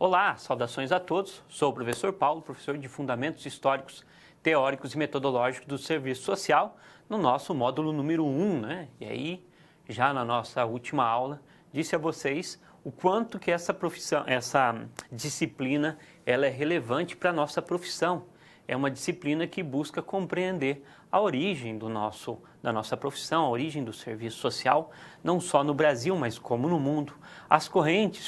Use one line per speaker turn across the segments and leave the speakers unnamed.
Olá, saudações a todos. Sou o professor Paulo, professor de Fundamentos Históricos, Teóricos e Metodológicos do Serviço Social, no nosso módulo número 1, né? E aí, já na nossa última aula, disse a vocês o quanto que essa disciplina, ela é relevante para a nossa profissão. É uma disciplina que busca compreender a origem da nossa profissão, a origem do serviço social, não só no Brasil, mas como no mundo. As correntes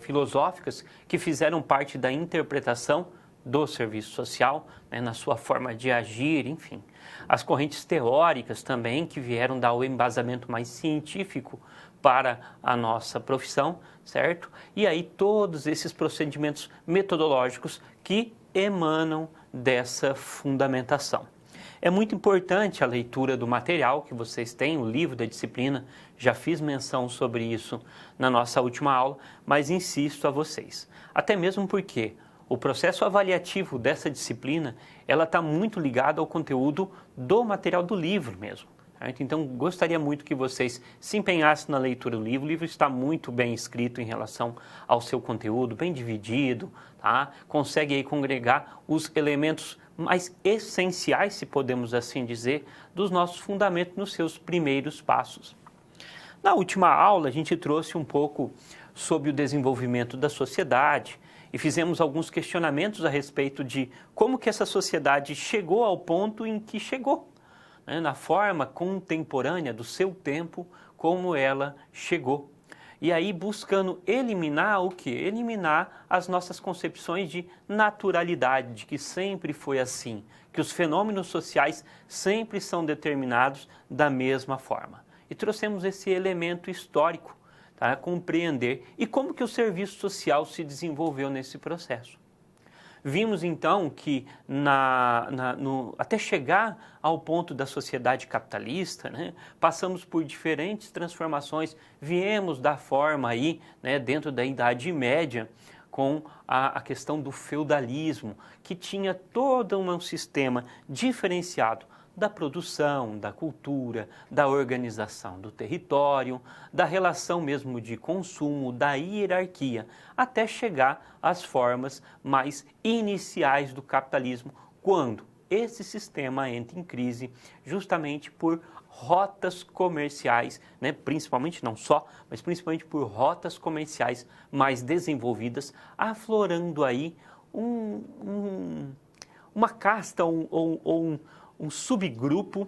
filosóficas que fizeram parte da interpretação do serviço social, né, na sua forma de agir, enfim. As correntes teóricas também, que vieram dar o embasamento mais científico para a nossa profissão, certo? E aí todos esses procedimentos metodológicos que emanam dessa fundamentação. É muito importante a leitura do material que vocês têm, o livro da disciplina, já fiz menção sobre isso na nossa última aula, mas insisto a vocês, até mesmo porque o processo avaliativo dessa disciplina, ela está muito ligada ao conteúdo do material do livro mesmo. Então, gostaria muito que vocês se empenhassem na leitura do livro. O livro está muito bem escrito em relação ao seu conteúdo, bem dividido, tá? Consegue aí congregar os elementos mais essenciais, se podemos assim dizer, dos nossos fundamentos nos seus primeiros passos. Na última aula, a gente trouxe um pouco sobre o desenvolvimento da sociedade e fizemos alguns questionamentos a respeito de como que essa sociedade chegou ao ponto em que chegou, né, na forma contemporânea do seu tempo, como ela chegou. E aí buscando eliminar o quê? Eliminar as nossas concepções de naturalidade, de que sempre foi assim, que os fenômenos sociais sempre são determinados da mesma forma. E trouxemos esse elemento histórico para compreender e como que o serviço social se desenvolveu nesse processo. Vimos então que até chegar ao ponto da sociedade capitalista, né, passamos por diferentes transformações, viemos da forma aí, né, dentro da Idade Média, com a questão do feudalismo, que tinha todo um sistema diferenciado da produção, da cultura, da organização do território, da relação mesmo de consumo, da hierarquia, até chegar às formas mais iniciais do capitalismo, quando esse sistema entra em crise justamente por rotas comerciais, né, principalmente, não só, mas principalmente por rotas comerciais mais desenvolvidas, aflorando aí uma casta ou um subgrupo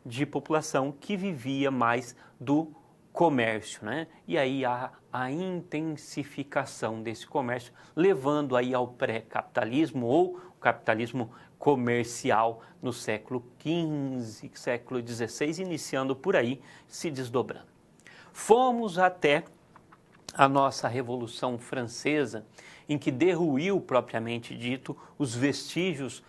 de população que vivia mais do comércio, né? E aí a intensificação desse comércio, levando aí ao pré-capitalismo ou o capitalismo comercial no século XV, século XVI, iniciando por aí, se desdobrando. Fomos até a nossa Revolução Francesa, em que derruiu, propriamente dito, os vestígios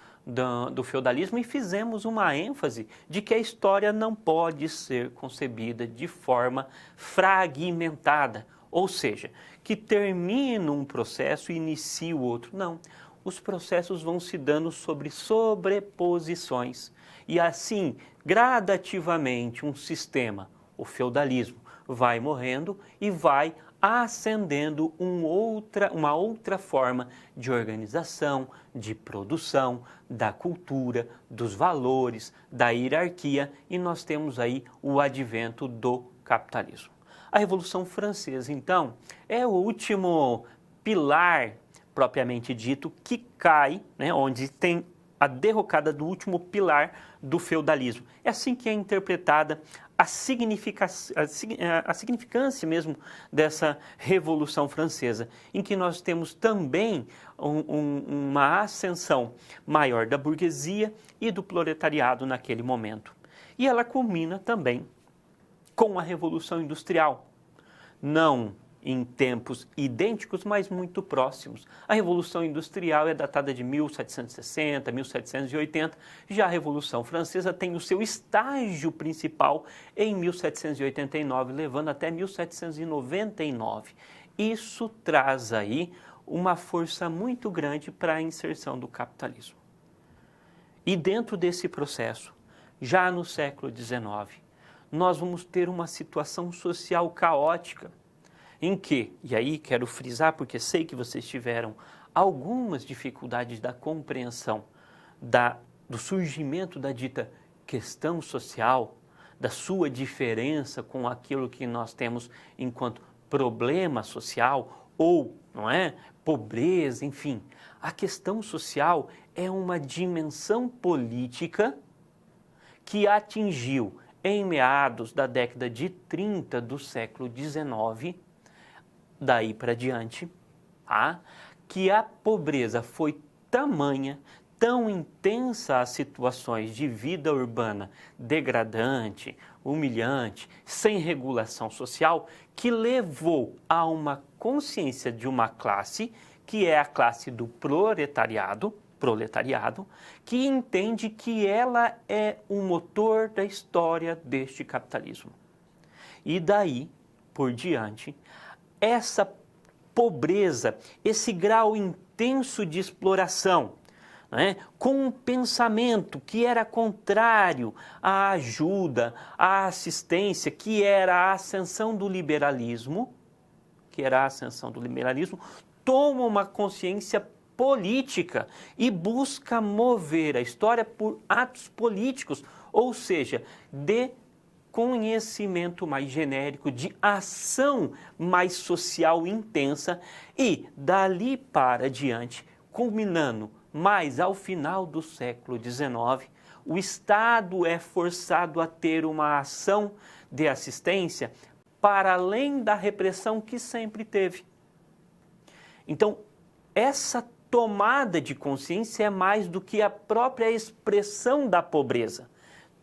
do feudalismo e fizemos uma ênfase de que a história não pode ser concebida de forma fragmentada, ou seja, que termina um processo e inicia o outro. Não, os processos vão se dando sobre sobreposições e assim, gradativamente, um sistema, o feudalismo, vai morrendo e vai ascendendo uma outra forma de organização, de produção, da cultura, dos valores, da hierarquia, e nós temos aí o advento do capitalismo. A Revolução Francesa, então, é o último pilar, propriamente dito, que cai, né, onde tem a derrocada do último pilar do feudalismo. É assim que é interpretada a significância mesmo dessa Revolução Francesa, em que nós temos também uma ascensão maior da burguesia e do proletariado naquele momento. E ela culmina também com a Revolução Industrial, não em tempos idênticos, mas muito próximos. A Revolução Industrial é datada de 1760, 1780, já a Revolução Francesa tem o seu estágio principal em 1789, levando até 1799. Isso traz aí uma força muito grande para a inserção do capitalismo. E dentro desse processo, já no século XIX, nós vamos ter uma situação social caótica, em que, e aí quero frisar porque sei que vocês tiveram algumas dificuldades da compreensão do surgimento da dita questão social, da sua diferença com aquilo que nós temos enquanto problema social ou, não é, pobreza, enfim. A questão social é uma dimensão política que atingiu em meados da década de 30 do século XIX, daí para diante, tá? Que a pobreza foi tamanha, tão intensa as situações de vida urbana degradante, humilhante, sem regulação social, que levou a uma consciência de uma classe, que é a classe do proletariado, que entende que ela é o motor da história deste capitalismo. E daí por diante, essa pobreza, esse grau intenso de exploração, né, com um pensamento que era contrário à ajuda, à assistência, que era a ascensão do liberalismo, toma uma consciência política e busca mover a história por atos políticos, ou seja, de conhecimento mais genérico, de ação mais social intensa e dali para diante, culminando mais ao final do século XIX, o Estado é forçado a ter uma ação de assistência para além da repressão que sempre teve. Então, essa tomada de consciência é mais do que a própria expressão da pobreza.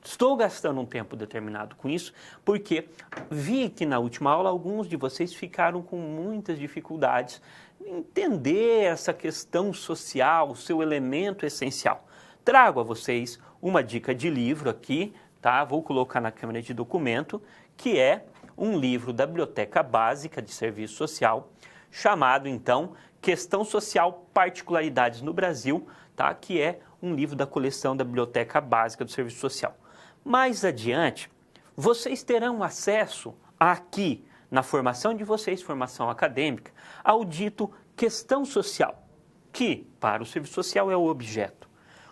Estou gastando um tempo determinado com isso, porque vi que na última aula alguns de vocês ficaram com muitas dificuldades em entender essa questão social, o seu elemento essencial. Trago a vocês uma dica de livro aqui, tá? Vou colocar na câmera de documento, que é um livro da Biblioteca Básica de Serviço Social, chamado então Questão Social, Particularidades no Brasil, tá? Que é um livro da coleção da Biblioteca Básica do Serviço Social. Mais adiante, vocês terão acesso aqui na formação de vocês, formação acadêmica, ao dito questão social, que para o serviço social é o objeto.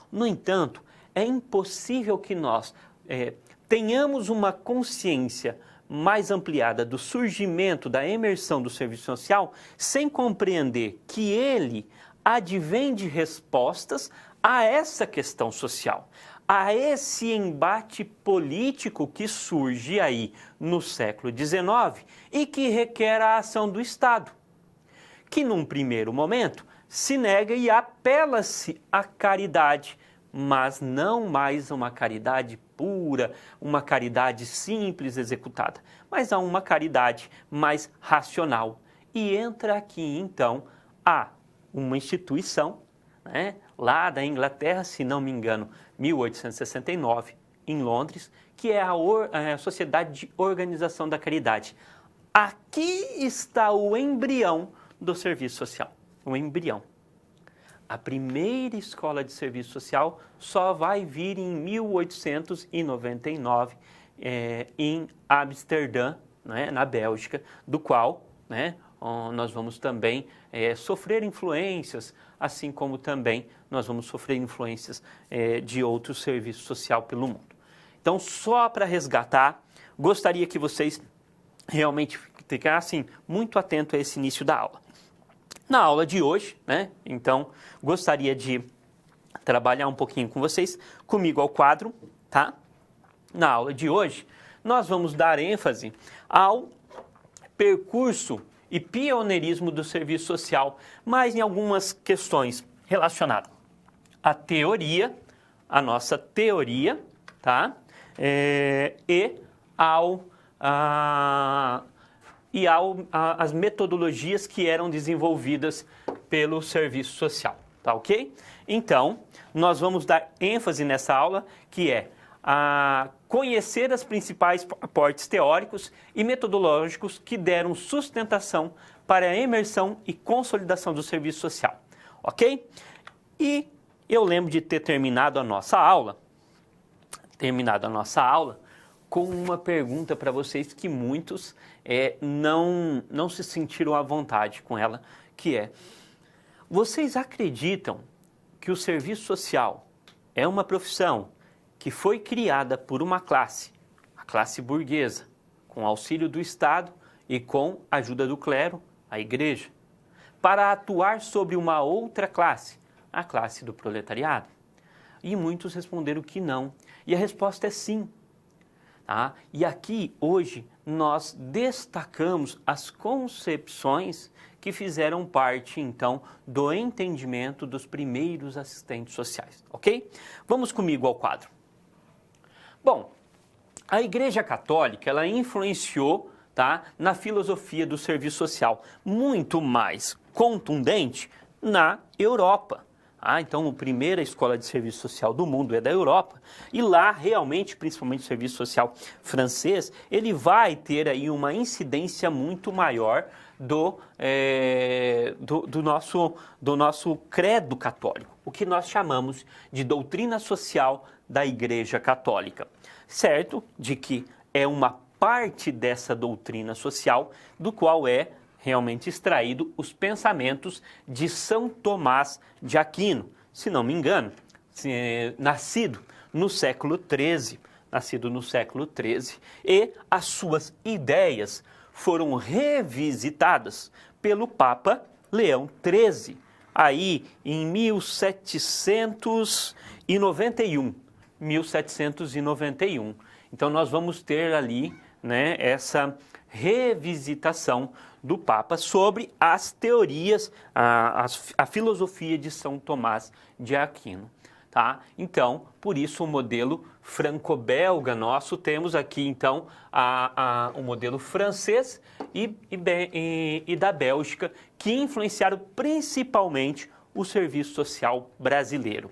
No entanto, é impossível que nós tenhamos uma consciência mais ampliada do surgimento, da emersão do serviço social, sem compreender que ele advém de respostas a essa questão social, a esse embate político que surge aí no século XIX e que requer a ação do Estado, que num primeiro momento se nega e apela-se à caridade, mas não mais a uma caridade pura, uma caridade simples executada, mas a uma caridade mais racional. E entra aqui então uma instituição, né, lá da Inglaterra, se não me engano, 1869, em Londres, que é a Sociedade de Organização da Caridade. Aqui está o embrião do serviço social, o embrião. A primeira escola de serviço social só vai vir em 1899, em Amsterdã, né, na Bélgica, do qual, né, nós vamos também sofrer influências, assim como também nós vamos sofrer influências de outro serviço social pelo mundo. Então, só para resgatar, gostaria que vocês realmente ficassem muito atentos a esse início da aula. Na aula de hoje, né, então, gostaria de trabalhar um pouquinho com vocês, comigo ao quadro, tá? Na aula de hoje, nós vamos dar ênfase ao percurso e pioneirismo do serviço social, mas em algumas questões relacionadas à teoria, a nossa teoria, tá? As metodologias que eram desenvolvidas pelo serviço social, tá ok? Então, nós vamos dar ênfase nessa aula, que é conhecer os principais aportes teóricos e metodológicos que deram sustentação para a emersão e consolidação do serviço social, ok? E eu lembro de ter terminado a nossa aula com uma pergunta para vocês que muitos não se sentiram à vontade com ela, que é: vocês acreditam que o serviço social é uma profissão que foi criada por uma classe, a classe burguesa, com auxílio do Estado e com a ajuda do clero, a igreja, para atuar sobre uma outra classe, a classe do proletariado? E muitos responderam que não. E a resposta é sim. Tá? E aqui, hoje, nós destacamos as concepções que fizeram parte, então, do entendimento dos primeiros assistentes sociais, ok? Vamos comigo ao quadro. Bom, a Igreja Católica, ela influenciou, tá, na filosofia do serviço social, muito mais contundente na Europa. Então, a primeira escola de serviço social do mundo é da Europa, e lá, realmente, principalmente o serviço social francês, ele vai ter aí uma incidência muito maior do nosso credo católico, o que nós chamamos de doutrina social da Igreja Católica. Certo de que é uma parte dessa doutrina social do qual é realmente extraído os pensamentos de São Tomás de Aquino, se não me engano, nascido no século XIII, e as suas ideias foram revisitadas pelo Papa Leão XIII, aí em 1791. Então nós vamos ter ali, né, essa revisitação do Papa sobre as teorias, a filosofia de São Tomás de Aquino. Tá? Então, por isso o modelo franco-belga nosso, temos aqui então o modelo francês e da Bélgica, que influenciaram principalmente o serviço social brasileiro.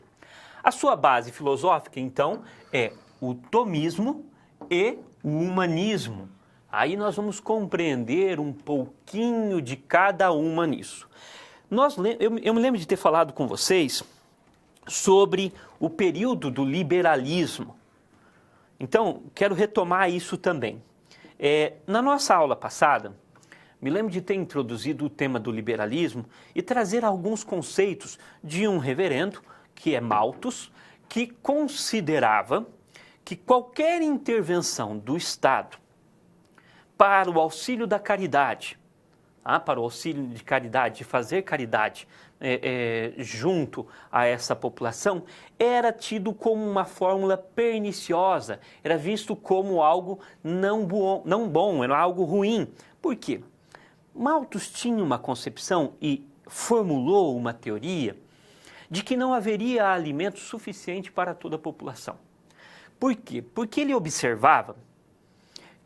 A sua base filosófica, então, é o thomismo e o humanismo. Aí nós vamos compreender um pouquinho de cada uma nisso. Eu me lembro de ter falado com vocês sobre o período do liberalismo. Então, quero retomar isso também. Na nossa aula passada, me lembro de ter introduzido o tema do liberalismo e trazer alguns conceitos de um reverendo, que é Malthus, que considerava que qualquer intervenção do Estado para o auxílio da caridade, para o auxílio de caridade, de fazer caridade junto a essa população, era tido como uma fórmula perniciosa, era visto como algo não bom, era algo ruim. Por quê? Malthus tinha uma concepção e formulou uma teoria de que não haveria alimento suficiente para toda a população. Por quê? Porque ele observava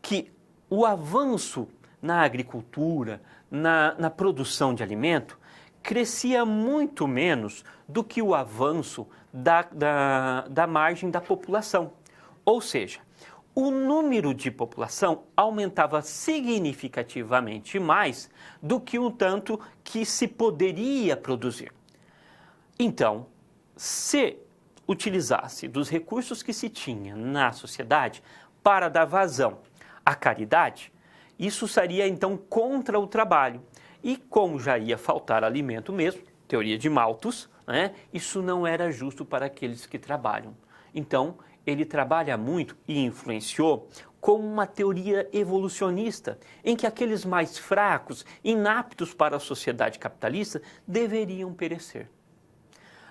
que o avanço na agricultura, na produção de alimento, crescia muito menos do que o avanço da margem da população. Ou seja, o número de população aumentava significativamente mais do que o tanto que se poderia produzir. Então, se utilizasse dos recursos que se tinha na sociedade para dar vazão à caridade, isso seria então contra o trabalho. E como já ia faltar alimento mesmo, teoria de Malthus, né, isso não era justo para aqueles que trabalham. Então, ele trabalha muito e influenciou como uma teoria evolucionista, em que aqueles mais fracos, inaptos para a sociedade capitalista, deveriam perecer.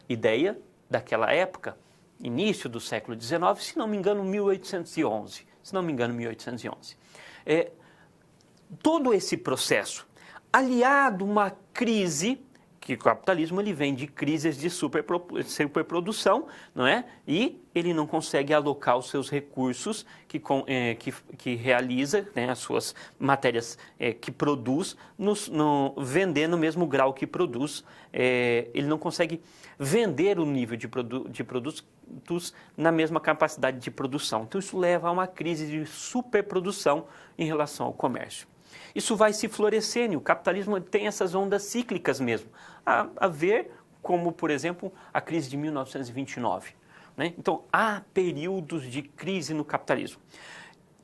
Ideia daquela época, início do século XIX, se não me engano, 1811. Todo esse processo, aliado a uma crise, que o capitalismo ele vem de crises de superprodução, não é? E ele não consegue alocar os seus recursos que realiza, né, as suas matérias que produz, vender no mesmo grau que produz. Ele não consegue vender o nível de produtos na mesma capacidade de produção. Então isso leva a uma crise de superprodução em relação ao comércio. Isso vai se florescendo, e o capitalismo tem essas ondas cíclicas mesmo, a ver como, por exemplo, a crise de 1929. Né? Então, há períodos de crise no capitalismo.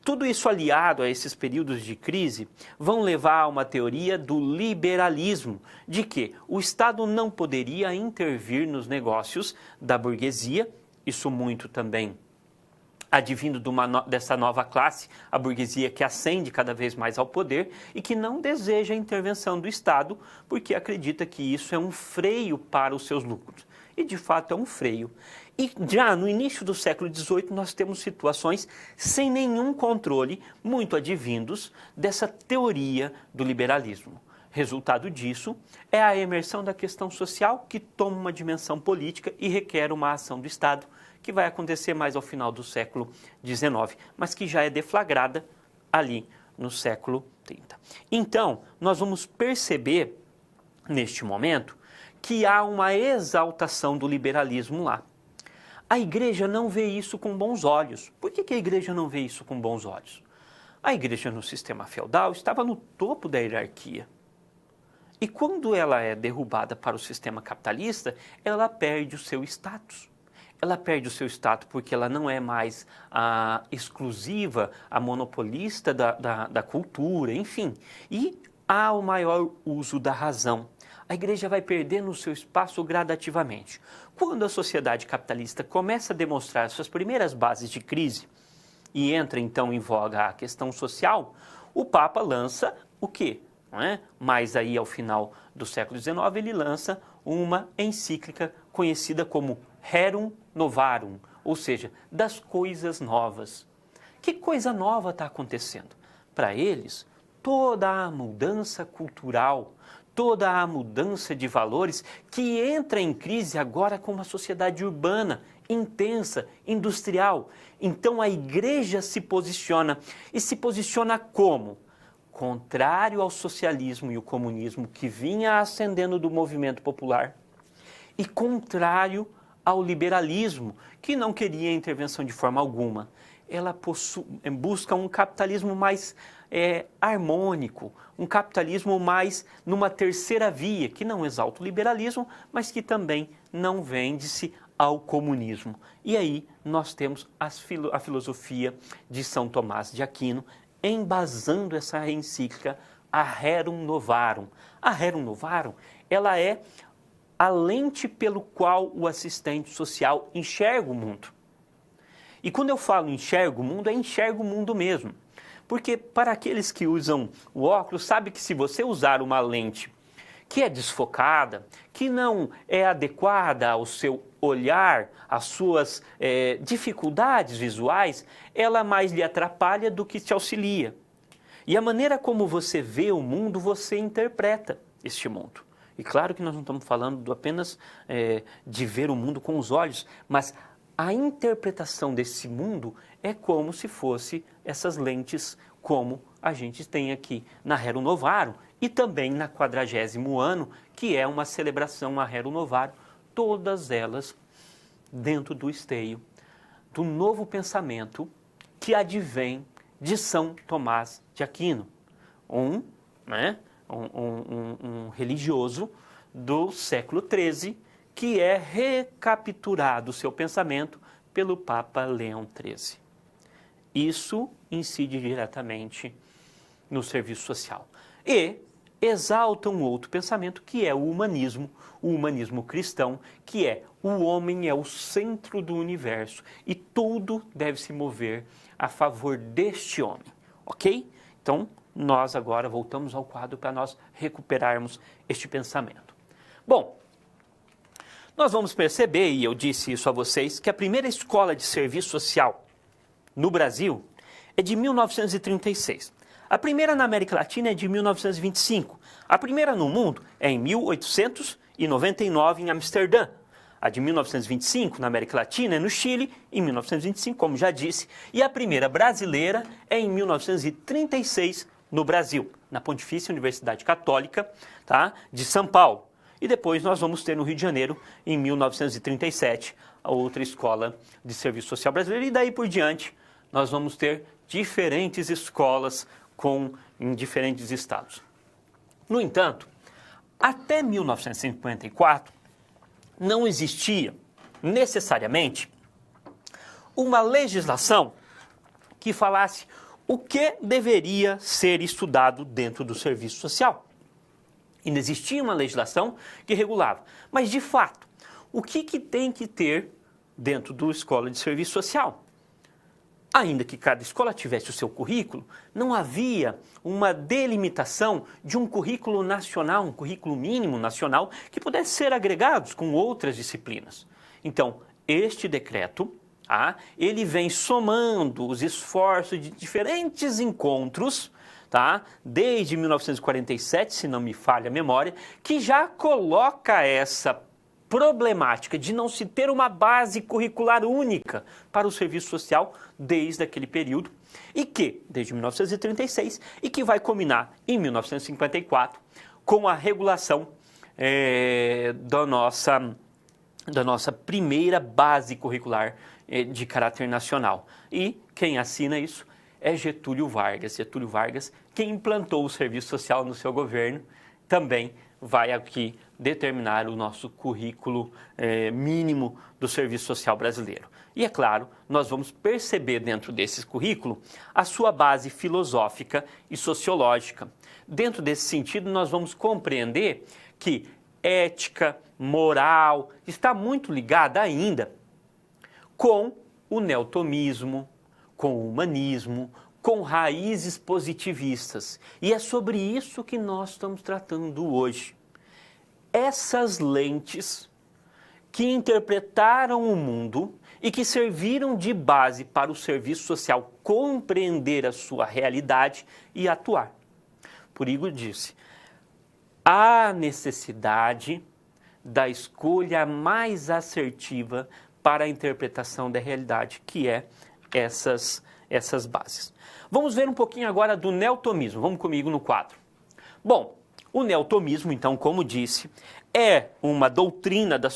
Tudo isso aliado a esses períodos de crise vão levar a uma teoria do liberalismo, de que o Estado não poderia intervir nos negócios da burguesia, isso muito também advindo dessa nova classe, a burguesia que ascende cada vez mais ao poder e que não deseja a intervenção do Estado porque acredita que isso é um freio para os seus lucros. E de fato é um freio. E já no início do século XVIII nós temos situações sem nenhum controle, muito advindos dessa teoria do liberalismo. Resultado disso é a emersão da questão social que toma uma dimensão política e requer uma ação do Estado, que vai acontecer mais ao final do século XIX, mas que já é deflagrada ali no século XXX. Então, nós vamos perceber, neste momento, que há uma exaltação do liberalismo lá. A igreja não vê isso com bons olhos. Por que a igreja não vê isso com bons olhos? A igreja no sistema feudal estava no topo da hierarquia. E quando ela é derrubada para o sistema capitalista, ela perde o seu status. Ela perde o seu status porque ela não é mais a exclusiva, a monopolista da cultura, enfim. E há o maior uso da razão. A igreja vai perdendo o seu espaço gradativamente. Quando a sociedade capitalista começa a demonstrar suas primeiras bases de crise e entra então em voga a questão social, o Papa lança o quê? Não é? Mas aí ao final do século XIX ele lança uma encíclica conhecida como Rerum Novarum, ou seja, das coisas novas. Que coisa nova está acontecendo? Para eles, toda a mudança cultural, toda a mudança de valores que entra em crise agora com uma sociedade urbana, intensa, industrial. Então a igreja se posiciona. E se posiciona como? Contrário ao socialismo e o comunismo que vinha ascendendo do movimento popular e contrário ao liberalismo, que não queria intervenção de forma alguma. Ela busca um capitalismo mais harmônico, um capitalismo mais numa terceira via, que não exalta o liberalismo, mas que também não vende-se ao comunismo. E aí nós temos a filosofia de São Tomás de Aquino, embasando essa encíclica, a Rerum Novarum. A Rerum Novarum, ela é a lente pelo qual o assistente social enxerga o mundo. E quando eu falo enxerga o mundo, é enxerga o mundo mesmo. Porque para aqueles que usam o óculos, sabe que se você usar uma lente que é desfocada, que não é adequada ao seu olhar, às suas dificuldades visuais, ela mais lhe atrapalha do que te auxilia. E a maneira como você vê o mundo, você interpreta este mundo. E claro que nós não estamos falando apenas de ver o mundo com os olhos, mas a interpretação desse mundo é como se fosse essas lentes como a gente tem aqui na Rerum Novarum e também na 40º ano, que é uma celebração a Rerum Novarum, todas elas dentro do esteio do novo pensamento que advém de São Tomás de Aquino, um religioso do século XIII, que é recapturado o seu pensamento pelo Papa Leão XIII. Isso incide diretamente no serviço social. E exalta um outro pensamento que é o humanismo cristão, que é o homem é o centro do universo e tudo deve se mover a favor deste homem, ok? Então, nós agora voltamos ao quadro para nós recuperarmos este pensamento. Bom, nós vamos perceber, e eu disse isso a vocês, que a primeira escola de serviço social no Brasil é de 1936. A primeira na América Latina é de 1925. A primeira no mundo é em 1899 em Amsterdã. A de 1925 na América Latina é no Chile, em 1925, como já disse. E a primeira brasileira é em 1936 no Brasil, na Pontifícia Universidade Católica, tá, de São Paulo. E depois nós vamos ter no Rio de Janeiro, em 1937, a outra escola de serviço social brasileira. E daí por diante, nós vamos ter diferentes escolas em diferentes estados. No entanto, até 1954, não existia necessariamente uma legislação que falasse o que deveria ser estudado dentro do serviço social. E não existia uma legislação que regulava. Mas, de fato, o que tem que ter dentro da escola de serviço social? Ainda que cada escola tivesse o seu currículo, não havia uma delimitação de um currículo nacional, um currículo mínimo nacional, que pudesse ser agregados com outras disciplinas. Então, este decreto, ele vem somando os esforços de diferentes encontros, desde 1947, se não me falha a memória, que já coloca essa problemática de não se ter uma base curricular única para o serviço social desde aquele período, e que, desde 1936, e que vai culminar em 1954 com a regulação da nossa primeira base curricular de caráter nacional. E quem assina isso é Getúlio Vargas. Getúlio Vargas, quem implantou o serviço social no seu governo, também vai aqui determinar o nosso currículo mínimo do serviço social brasileiro. E é claro, nós vamos perceber dentro desse currículo a sua base filosófica e sociológica. Dentro desse sentido, nós vamos compreender que ética, moral, está muito ligada ainda com o neotomismo, com o humanismo, com raízes positivistas. E é sobre isso que nós estamos tratando hoje. Essas lentes que interpretaram o mundo e que serviram de base para o serviço social compreender a sua realidade e atuar. Por isso disse, há necessidade da escolha mais assertiva para a interpretação da realidade, que é essas bases. Vamos ver um pouquinho agora do neotomismo. Vamos comigo no quadro. Bom, o neotomismo, então, como disse, é uma doutrina da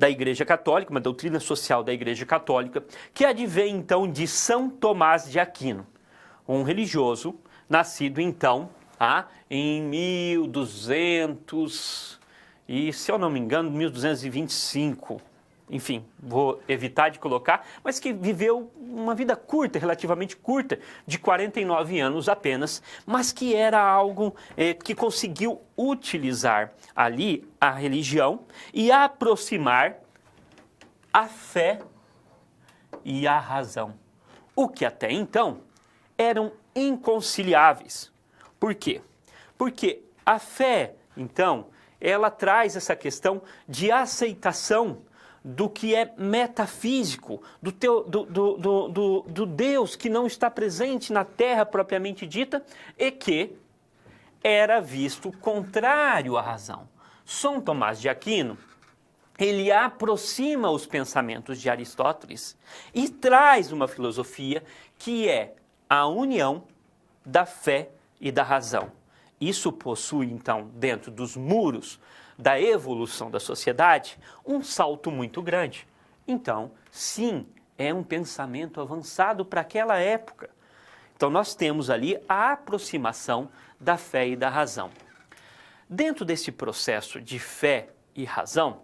Igreja Católica, uma doutrina social da Igreja Católica, que advém, então, de São Tomás de Aquino, um religioso nascido, então, em 1200 e, se eu não me engano, 1225. Enfim, vou evitar de colocar, mas que viveu uma vida curta, relativamente curta, de 49 anos apenas, mas que era algo que conseguiu utilizar ali a religião e aproximar a fé e a razão, o que até então eram inconciliáveis. Por quê? Porque a fé, então, ela traz essa questão de aceitação do que é metafísico, do Deus que não está presente na terra propriamente dita e que era visto contrário à razão. São Tomás de Aquino, ele aproxima os pensamentos de Aristóteles e traz uma filosofia que é a união da fé e da razão. Isso possui, então, dentro dos muros da evolução da sociedade, um salto muito grande. Então, sim, é um pensamento avançado para aquela época. Então, nós temos ali a aproximação da fé e da razão. Dentro desse processo de fé e razão,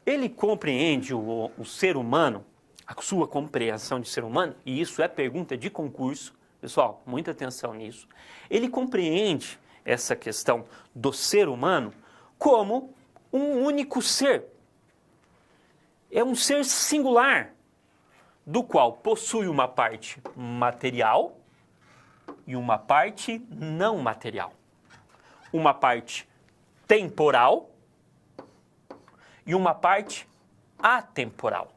ele compreende o ser humano, a sua compreensão de ser humano, e isso é pergunta de concurso, pessoal, muita atenção nisso. Ele compreende essa questão do ser humano como um único ser. É um ser singular, do qual possui uma parte material e uma parte não material. Uma parte temporal e uma parte atemporal.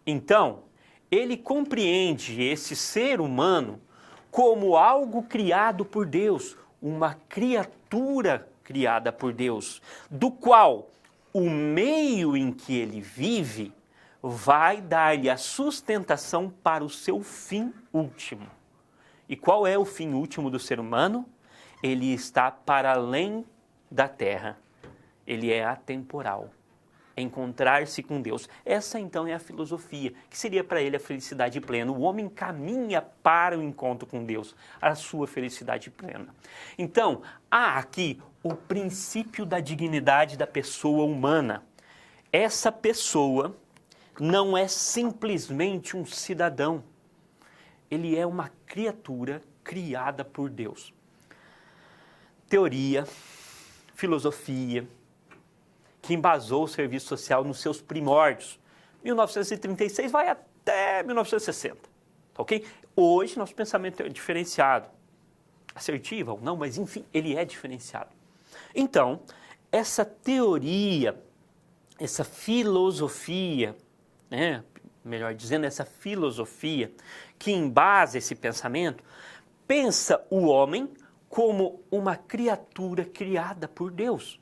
Então, ele compreende esse ser humano como algo criado por Deus, uma criatura criada por Deus, do qual o meio em que ele vive vai dar-lhe a sustentação para o seu fim último. E qual é o fim último do ser humano? Ele está para além da terra. Ele é atemporal. Encontrar-se com Deus. Essa então é a filosofia, que seria para ele a felicidade plena. O homem caminha para o encontro com Deus, a sua felicidade plena. Então, há aqui o princípio da dignidade da pessoa humana. Essa pessoa não é simplesmente um cidadão. ele é uma criatura criada por Deus. Teoria, filosofia, que embasou o serviço social nos seus primórdios. 1936 vai até 1960, tá ok? Hoje nosso pensamento é diferenciado. Assertivo ou não, mas enfim, ele é diferenciado. Então, essa teoria, essa filosofia, né, melhor dizendo, essa filosofia que embasa esse pensamento, pensa o homem como uma criatura criada por Deus.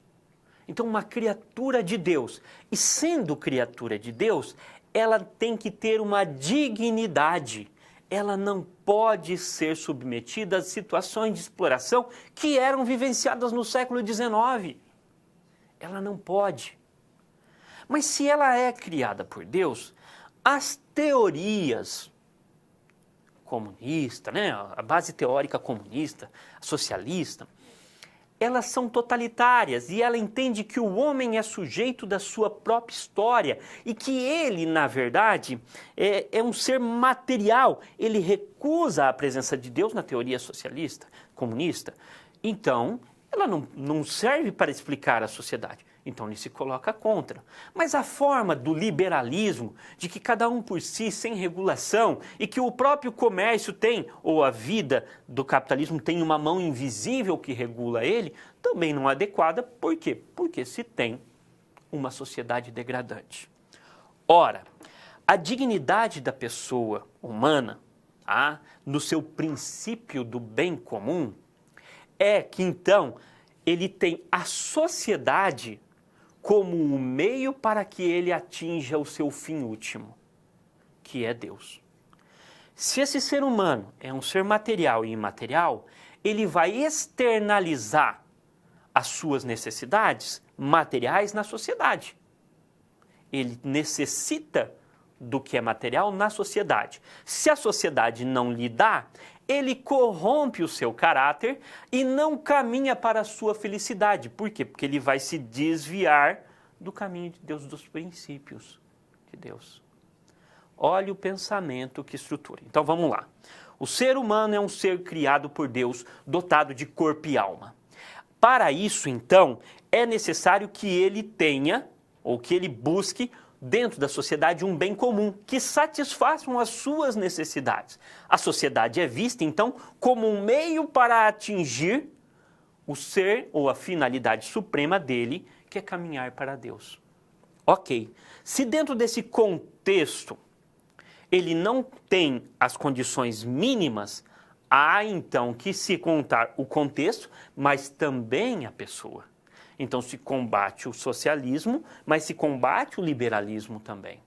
Então, uma criatura de Deus. E sendo criatura de Deus, ela tem que ter uma dignidade. Ela não pode ser submetida a situações de exploração que eram vivenciadas no século XIX. Ela não pode. Mas se ela é criada por Deus, as teorias comunistas, né, a base teórica comunista, socialista, elas são totalitárias e ela entende que o homem é sujeito da sua própria história e que ele, na verdade, é um ser material. Ele recusa a presença de Deus na teoria socialista, comunista. Então, ela não serve para explicar a sociedade. Então, ele se coloca contra. Mas a forma do liberalismo, de que cada um por si, sem regulação, e que o próprio comércio tem, ou a vida do capitalismo tem uma mão invisível que regula ele, também não é adequada. Por quê? Porque se tem uma sociedade degradante. Ora, a dignidade da pessoa humana, no seu princípio do bem comum, é que, então, ele tem a sociedade como o meio para que ele atinja o seu fim último, que é Deus. Se esse ser humano é um ser material e imaterial, ele vai externalizar as suas necessidades materiais na sociedade. Ele necessita do que é material na sociedade. Se a sociedade não lhe dá, ele corrompe o seu caráter e não caminha para a sua felicidade. Por quê? Porque ele vai se desviar do caminho de Deus, dos princípios de Deus. Olha o pensamento que estrutura. Então vamos lá. O ser humano é um ser criado por Deus, dotado de corpo e alma. Para isso, então, é necessário que ele tenha, ou que ele busque, dentro da sociedade, um bem comum, que satisfaçam as suas necessidades. A sociedade é vista, então, como um meio para atingir o ser ou a finalidade suprema dele, que é caminhar para Deus. Ok. Se dentro desse contexto ele não tem as condições mínimas, há então que se contar o contexto, mas também a pessoa. Então se combate o socialismo, mas se combate o liberalismo também.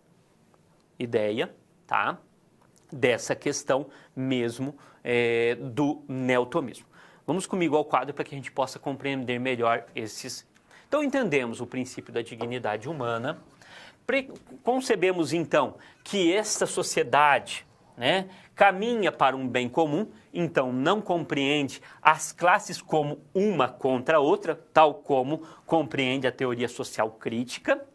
Ideia, tá? Dessa questão mesmo do neotomismo. Vamos comigo ao quadro para que a gente possa compreender melhor esses. Então entendemos o princípio da dignidade humana, concebemos então que esta sociedade, né, caminha para um bem comum, então não compreende as classes como uma contra a outra, tal como compreende a teoria social crítica.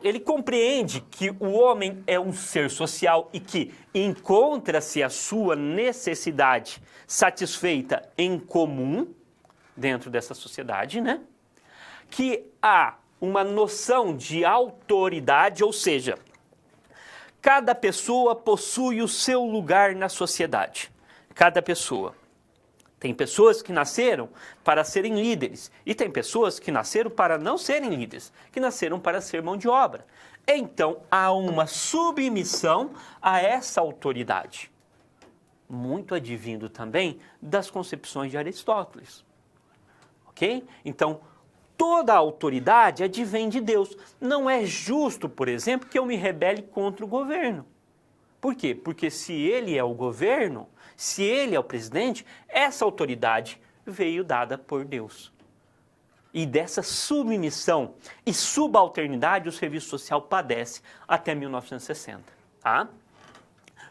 Ele compreende que o homem é um ser social e que encontra-se a sua necessidade satisfeita em comum dentro dessa sociedade, né? Que há uma noção de autoridade, ou seja, cada pessoa possui o seu lugar na sociedade. Cada pessoa. Tem pessoas que nasceram para serem líderes e tem pessoas que nasceram para não serem líderes, que nasceram para ser mão de obra. Então, há uma submissão a essa autoridade. Muito advindo também das concepções de Aristóteles. Ok? Então, toda a autoridade advém de Deus. Não é justo, por exemplo, que eu me rebele contra o governo. Por quê? Porque se ele é o governo, se ele é o presidente, essa autoridade veio dada por Deus. E dessa submissão e subalternidade o serviço social padece até 1960. Tá?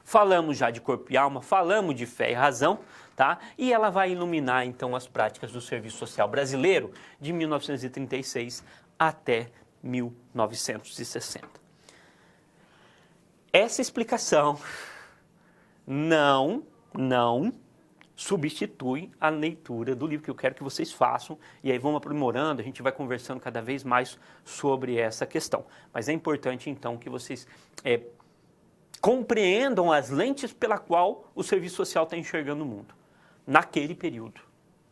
Falamos já de corpo e alma, falamos de fé e razão, tá? E ela vai iluminar então as práticas do serviço social brasileiro de 1936 até 1960. Essa explicação não substitui a leitura do livro, que eu quero que vocês façam, e aí vamos aprimorando, a gente vai conversando cada vez mais sobre essa questão. Mas é importante, então, que vocês compreendam as lentes pela qual o serviço social está enxergando o mundo. Naquele período,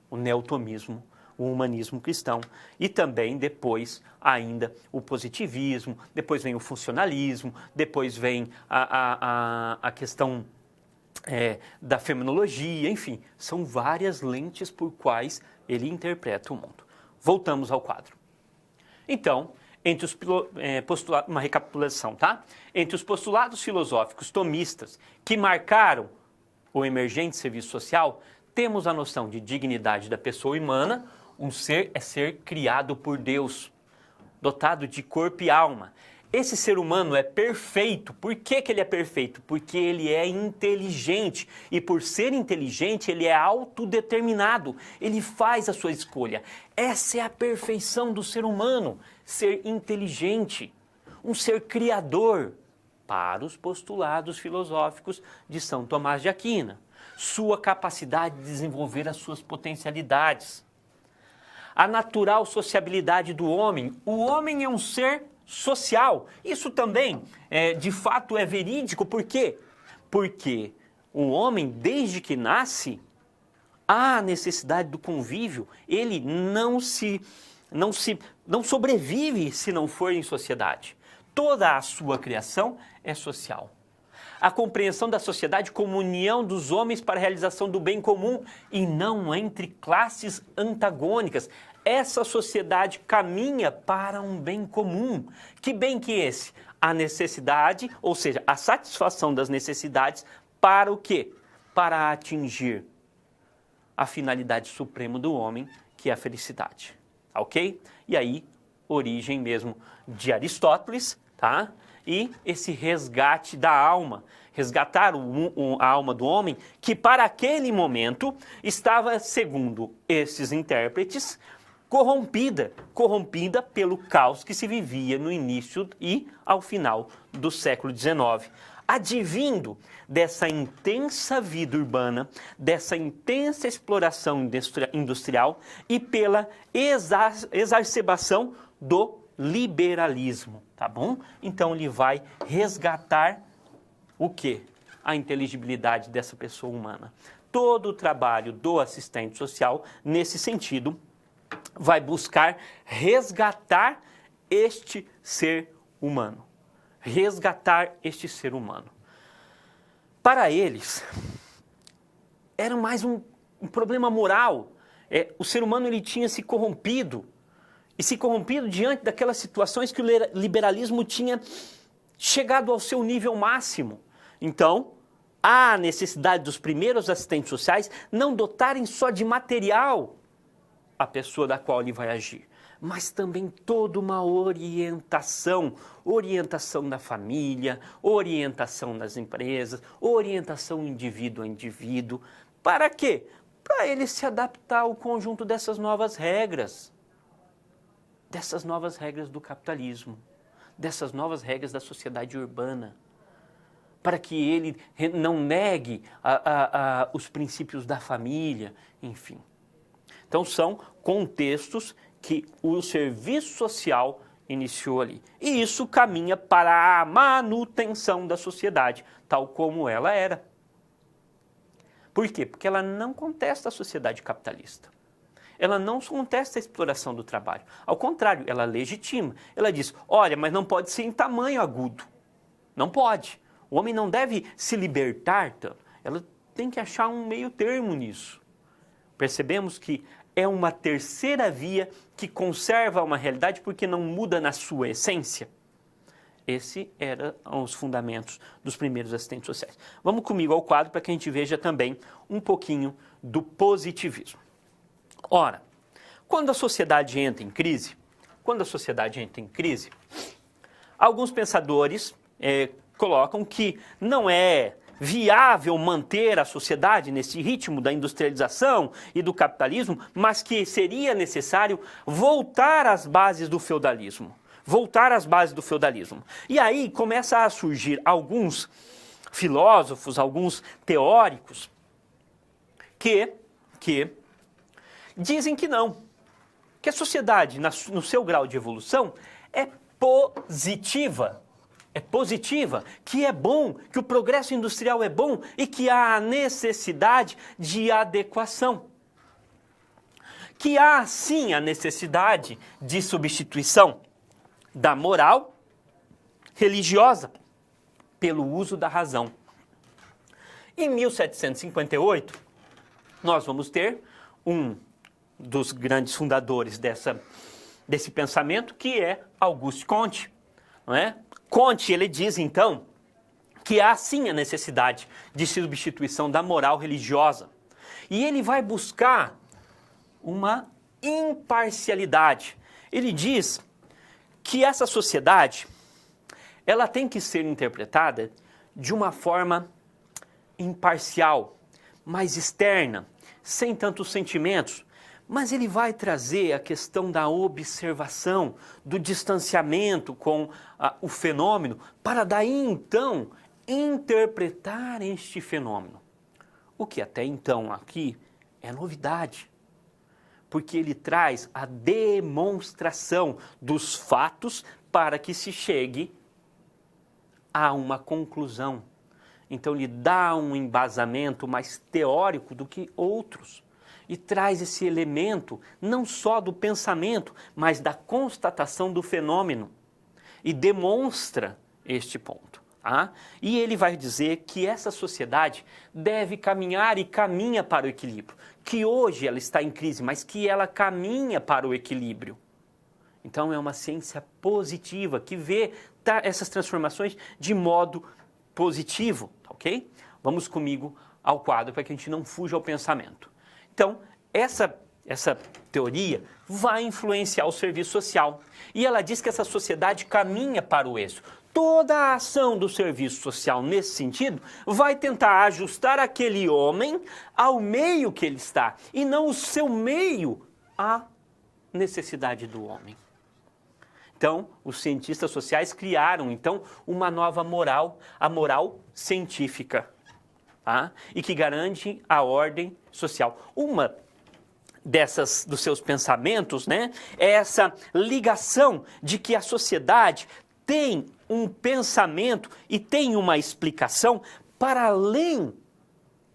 o neotomismo, o humanismo cristão, e também depois ainda o positivismo, depois vem o funcionalismo, depois vem a questão da feminologia, enfim, são várias lentes por quais ele interpreta o mundo. Voltamos ao quadro. Então, entre os postulados, uma recapitulação, tá? Entre os postulados filosóficos tomistas que marcaram o emergente serviço social, temos a noção de dignidade da pessoa humana. Um ser é ser criado por Deus, dotado de corpo e alma. Esse ser humano é perfeito. Por que ele é perfeito? Porque ele é inteligente. E por ser inteligente, ele é autodeterminado. Ele faz a sua escolha. Essa é a perfeição do ser humano. Ser inteligente. Um ser criador. Para os postulados filosóficos de São Tomás de Aquino. Sua capacidade de desenvolver as suas potencialidades. A natural sociabilidade do homem. O homem é um ser social. Isso também, de fato, é verídico. Por quê? Porque o homem, desde que nasce, há a necessidade do convívio. Ele não sobrevive se não for em sociedade. Toda a sua criação é social. A compreensão da sociedade como união dos homens para a realização do bem comum e não entre classes antagônicas. Essa sociedade caminha para um bem comum. Que bem que esse? A necessidade, ou seja, a satisfação das necessidades para o quê? Para atingir a finalidade suprema do homem, que é a felicidade. Ok? E aí, origem mesmo de Aristóteles, tá? E esse resgate da alma, resgatar a alma do homem, que para aquele momento estava, segundo esses intérpretes, corrompida pelo caos que se vivia no início e ao final do século XIX. Advindo dessa intensa vida urbana, dessa intensa exploração industrial e pela exacerbação do liberalismo, tá bom? Então ele vai resgatar o quê? A inteligibilidade dessa pessoa humana. Todo o trabalho do assistente social, nesse sentido, vai buscar resgatar este ser humano. Resgatar este ser humano. Para eles, era mais um problema moral. O ser humano ele tinha se corrompido. E se corrompido diante daquelas situações que o liberalismo tinha chegado ao seu nível máximo. Então, há a necessidade dos primeiros assistentes sociais não dotarem só de material a pessoa da qual ele vai agir, mas também toda uma orientação da família, orientação das empresas, orientação indivíduo a indivíduo. Para quê? Para ele se adaptar ao conjunto dessas novas regras do capitalismo, dessas novas regras da sociedade urbana, para que ele não negue os princípios da família, enfim. Então são contextos que o serviço social iniciou ali. E isso caminha para a manutenção da sociedade, tal como ela era. Por quê? Porque ela não contesta a sociedade capitalista. Ela não contesta a exploração do trabalho. Ao contrário, ela legitima. Ela diz, olha, mas não pode ser em tamanho agudo. Não pode. O homem não deve se libertar tanto. Ela tem que achar um meio termo nisso. Percebemos que é uma terceira via que conserva uma realidade porque não muda na sua essência. Esses eram os fundamentos dos primeiros assistentes sociais. Vamos comigo ao quadro para que a gente veja também um pouquinho do positivismo. Ora, quando a sociedade entra em crise, alguns pensadores colocam que não é viável manter a sociedade nesse ritmo da industrialização e do capitalismo, mas que seria necessário voltar às bases do feudalismo. E aí começa a surgir alguns filósofos, alguns teóricos, que dizem que não, que a sociedade, no seu grau de evolução, é positiva. É positiva, que é bom, que o progresso industrial é bom e que há necessidade de adequação. Que há, sim, a necessidade de substituição da moral religiosa pelo uso da razão. Em 1758, nós vamos ter um dos grandes fundadores desse pensamento, que é Auguste Comte, não é? Comte, ele diz, então, que há sim a necessidade de substituição da moral religiosa. E ele vai buscar uma imparcialidade. Ele diz que essa sociedade, ela tem que ser interpretada de uma forma imparcial, mais externa, sem tantos sentimentos. Mas ele vai trazer a questão da observação, do distanciamento com o fenômeno, para daí então interpretar este fenômeno. O que até então aqui é novidade, porque ele traz a demonstração dos fatos para que se chegue a uma conclusão. Então ele dá um embasamento mais teórico do que outros. E traz esse elemento não só do pensamento, mas da constatação do fenômeno. E demonstra este ponto. Tá? E ele vai dizer que essa sociedade deve caminhar e caminha para o equilíbrio. Que hoje ela está em crise, mas que ela caminha para o equilíbrio. Então é uma ciência positiva, que vê essas transformações de modo positivo. Ok? Vamos comigo ao quadro para que a gente não fuja ao pensamento. Então, essa teoria vai influenciar o serviço social. E ela diz que essa sociedade caminha para o êxito. Toda a ação do serviço social, nesse sentido, vai tentar ajustar aquele homem ao meio que ele está, e não o seu meio à necessidade do homem. Então, os cientistas sociais criaram, então, uma nova moral, a moral científica. Tá? E que garante a ordem social. Uma dos seus pensamentos, né, é essa ligação de que a sociedade tem um pensamento e tem uma explicação para além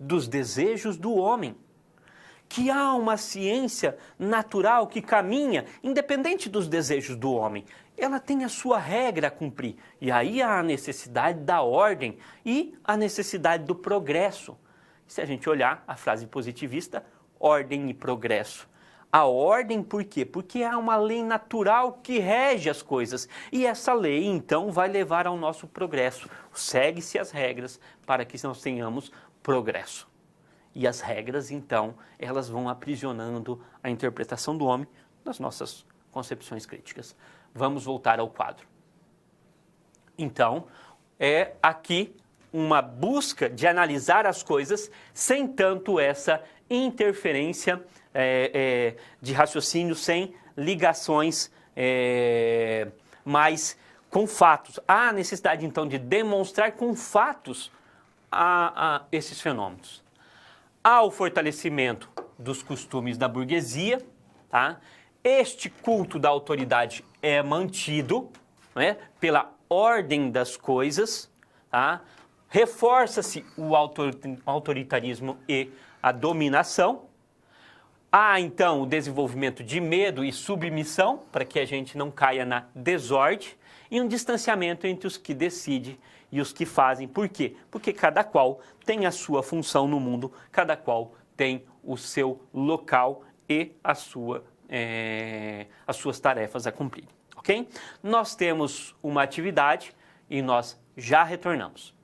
dos desejos do homem. Que há uma ciência natural que caminha independente dos desejos do homem. Ela tem a sua regra a cumprir. E aí há a necessidade da ordem e a necessidade do progresso. Se a gente olhar a frase positivista, ordem e progresso. A ordem por quê? Porque há uma lei natural que rege as coisas. E essa lei, então, vai levar ao nosso progresso. Segue-se as regras para que nós tenhamos progresso. E as regras, então, elas vão aprisionando a interpretação do homem nas nossas concepções críticas. Vamos voltar ao quadro. Então, é aqui uma busca de analisar as coisas sem tanto essa interferência de raciocínio, sem ligações mais com fatos. Há a necessidade, então, de demonstrar com fatos esses fenômenos. Há o fortalecimento dos costumes da burguesia, tá? Este culto da autoridade é mantido, né, pela ordem das coisas, tá? Reforça-se o autoritarismo e a dominação. Há, então, o desenvolvimento de medo e submissão, para que a gente não caia na desordem, e um distanciamento entre os que decidem e os que fazem. Por quê? Porque cada qual tem a sua função no mundo, cada qual tem o seu local e as suas tarefas a cumprir. Ok? Nós temos uma atividade e nós já retornamos.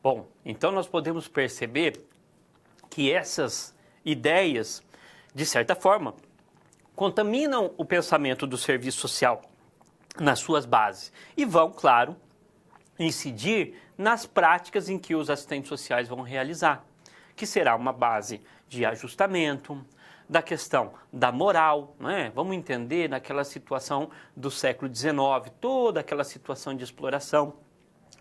Bom, então nós podemos perceber que essas ideias, de certa forma, contaminam o pensamento do serviço social nas suas bases e vão, claro, incidir nas práticas em que os assistentes sociais vão realizar, que será uma base de ajustamento, da questão da moral, né? Vamos entender naquela situação do século XIX, toda aquela situação de exploração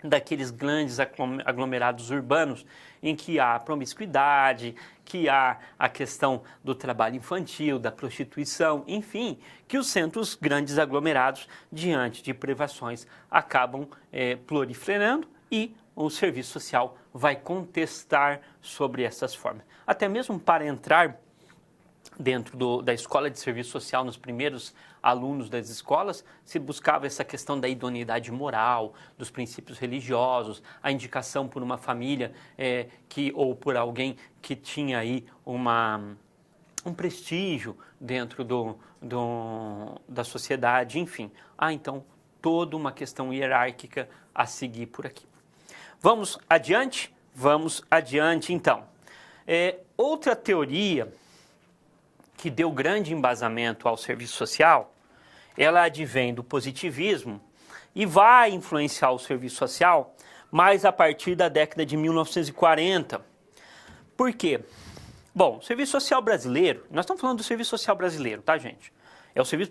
daqueles grandes aglomerados urbanos em que há promiscuidade, que há a questão do trabalho infantil, da prostituição, enfim, que os centros grandes aglomerados, diante de privações, acabam proliferando e o serviço social vai contestar sobre essas formas. Até mesmo para entrar dentro da escola de serviço social, nos primeiros alunos das escolas, se buscava essa questão da idoneidade moral, dos princípios religiosos, a indicação por uma família ou por alguém que tinha aí um prestígio dentro da sociedade, enfim. Então, toda uma questão hierárquica a seguir por aqui. Vamos adiante? Vamos adiante, então. Outra teoria que deu grande embasamento ao serviço social, ela advém do positivismo e vai influenciar o serviço social mais a partir da década de 1940. Por quê? Bom, o serviço social brasileiro, nós estamos falando do serviço social brasileiro, tá, gente? É o serviço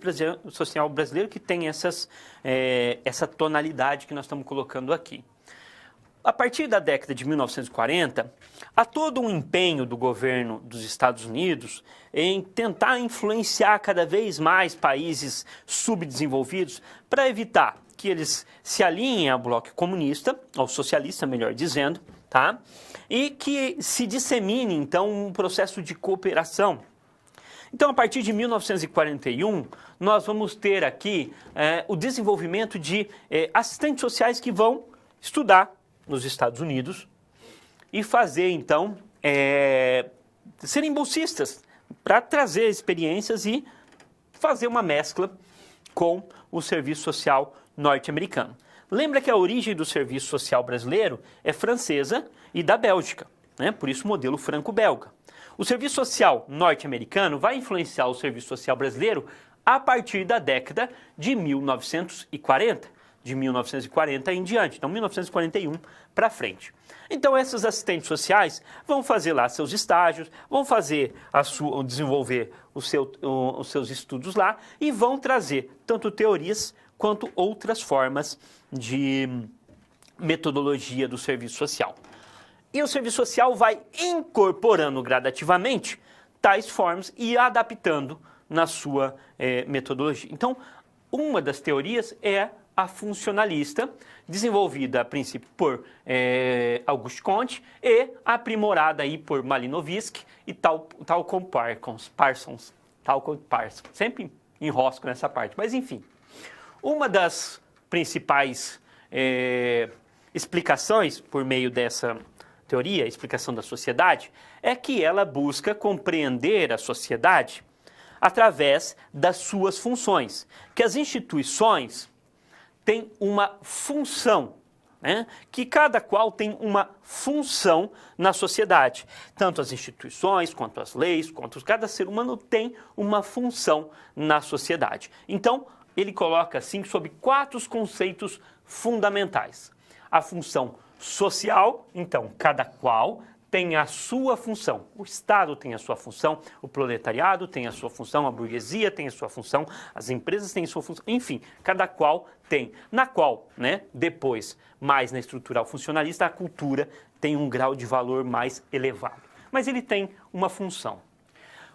social brasileiro que tem essa tonalidade que nós estamos colocando aqui. A partir da década de 1940, há todo um empenho do governo dos Estados Unidos em tentar influenciar cada vez mais países subdesenvolvidos para evitar que eles se alinhem ao bloco comunista, ao socialista, melhor dizendo, tá? E que se dissemine, então, um processo de cooperação. Então, a partir de 1941, nós vamos ter aqui o desenvolvimento de assistentes sociais que vão estudar nos Estados Unidos e fazer, então, serem bolsistas para trazer experiências e fazer uma mescla com o serviço social norte-americano. Lembra que a origem do serviço social brasileiro é francesa e da Bélgica, né? Por isso o modelo franco-belga. O serviço social norte-americano vai influenciar o serviço social brasileiro a partir da década de 1940. De 1940 em diante, então 1941 para frente. Então esses assistentes sociais vão fazer lá seus estágios, vão fazer desenvolver os seus estudos lá e vão trazer tanto teorias quanto outras formas de metodologia do serviço social. E o serviço social vai incorporando gradativamente tais formas e adaptando na sua metodologia. Então, uma das teorias é a funcionalista, desenvolvida a princípio por Auguste Comte e aprimorada aí por Malinowski e Talcott Parsons. Sempre enrosco nessa parte, mas enfim. Uma das principais explicações por meio dessa teoria, explicação da sociedade, é que ela busca compreender a sociedade através das suas funções, que as instituições tem uma função, né? Que cada qual tem uma função na sociedade. Tanto as instituições, quanto as leis, quanto cada ser humano tem uma função na sociedade. Então, ele coloca assim sob 4 conceitos fundamentais. A função social, então, cada qual tem a sua função. O Estado tem a sua função, o proletariado tem a sua função, a burguesia tem a sua função, as empresas têm a sua função, enfim, cada qual tem. Na qual, né, depois, mais na estrutural funcionalista, a cultura tem um grau de valor mais elevado. Mas ele tem uma função.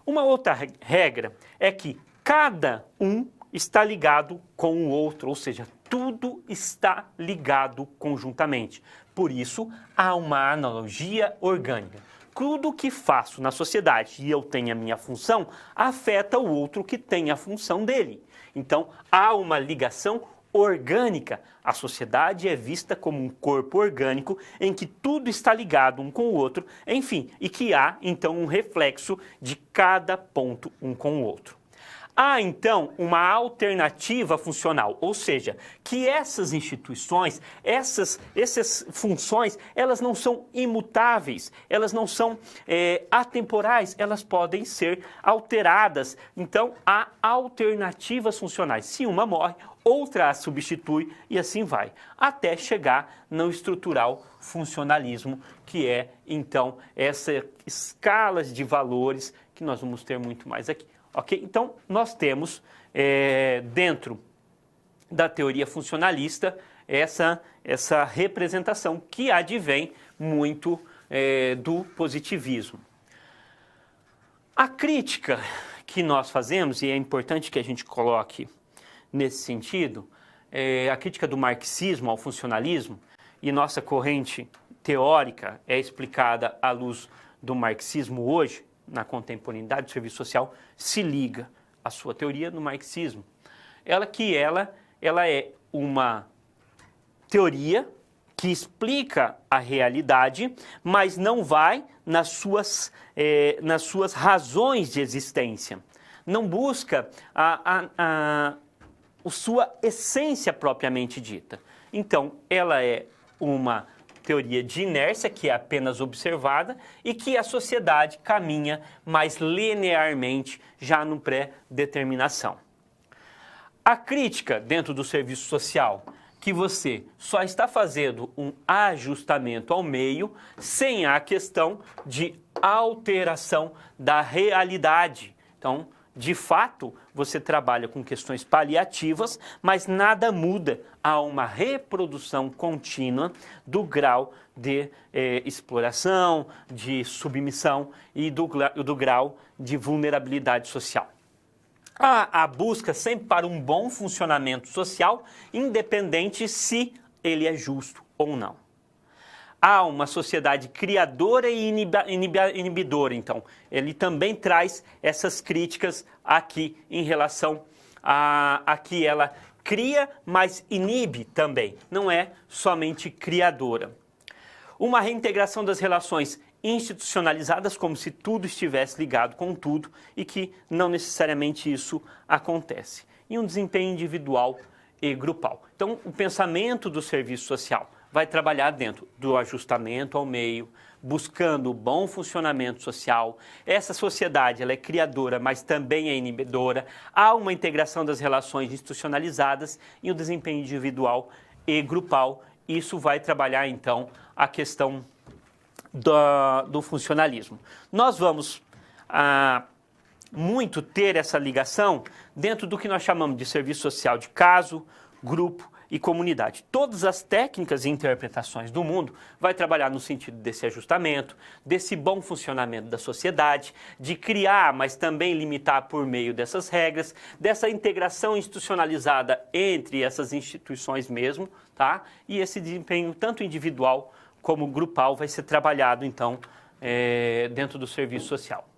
Uma outra regra é que cada um está ligado com o outro, ou seja, tudo está ligado conjuntamente. Por isso, há uma analogia orgânica. Tudo que faço na sociedade e eu tenho a minha função, afeta o outro que tem a função dele. Então, há uma ligação orgânica. A sociedade é vista como um corpo orgânico em que tudo está ligado um com o outro, enfim, e que há, então, um reflexo de cada ponto um com o outro. Há, então, uma alternativa funcional, ou seja, que essas instituições, essas funções, elas não são imutáveis, elas não são atemporais, elas podem ser alteradas. Então, há alternativas funcionais. Se uma morre, outra a substitui e assim vai, até chegar no estrutural funcionalismo, que é, então, essas escalas de valores que nós vamos ter muito mais aqui. Ok? Então, nós temos, dentro da teoria funcionalista, essa representação que advém muito do positivismo. A crítica que nós fazemos, e é importante que a gente coloque nesse sentido, a crítica do marxismo ao funcionalismo, e nossa corrente teórica é explicada à luz do marxismo hoje, na contemporaneidade do serviço social, se liga à sua teoria no marxismo. Ela é uma teoria que explica a realidade, mas não vai nas suas razões de existência. Não busca a sua essência propriamente dita. Então, ela é uma teoria de inércia, que é apenas observada, e que a sociedade caminha mais linearmente, já no pré-determinação. A crítica dentro do serviço social, que você só está fazendo um ajustamento ao meio, sem a questão de alteração da realidade. Então, de fato, você trabalha com questões paliativas, mas nada muda a uma reprodução contínua do grau de exploração, de submissão e do grau de vulnerabilidade social. Há a busca sempre para um bom funcionamento social, independente se ele é justo ou não. Há uma sociedade criadora e inibidora, então. Ele também traz essas críticas aqui em relação a que ela cria, mas inibe também. Não é somente criadora. Uma reintegração das relações institucionalizadas, como se tudo estivesse ligado com tudo e que não necessariamente isso acontece. E um desempenho individual e grupal. Então, o pensamento do serviço social vai trabalhar dentro do ajustamento ao meio, buscando o bom funcionamento social. Essa sociedade ela é criadora, mas também é inibidora. Há uma integração das relações institucionalizadas e o desempenho individual e grupal. Isso vai trabalhar, então, a questão do funcionalismo. Nós vamos muito ter essa ligação dentro do que nós chamamos de serviço social de caso, grupo e comunidade. Todas as técnicas e interpretações do mundo vai trabalhar no sentido desse ajustamento, desse bom funcionamento da sociedade, de criar, mas também limitar por meio dessas regras, dessa integração institucionalizada entre essas instituições mesmo, tá? E esse desempenho tanto individual como grupal vai ser trabalhado, então, dentro do serviço social.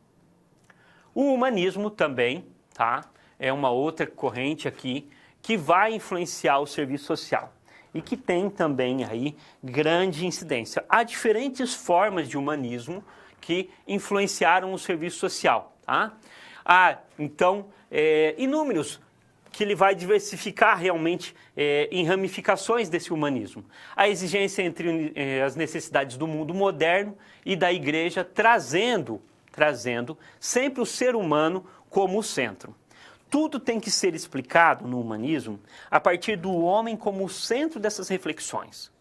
O humanismo também, tá? É uma outra corrente aqui que vai influenciar o serviço social e que tem também aí grande incidência. Há diferentes formas de humanismo que influenciaram o serviço social, tá? Há, então, inúmeros que ele vai diversificar realmente em ramificações desse humanismo. A exigência entre as necessidades do mundo moderno e da igreja, trazendo sempre o ser humano como o centro. Tudo tem que ser explicado no humanismo a partir do homem como o centro dessas reflexões.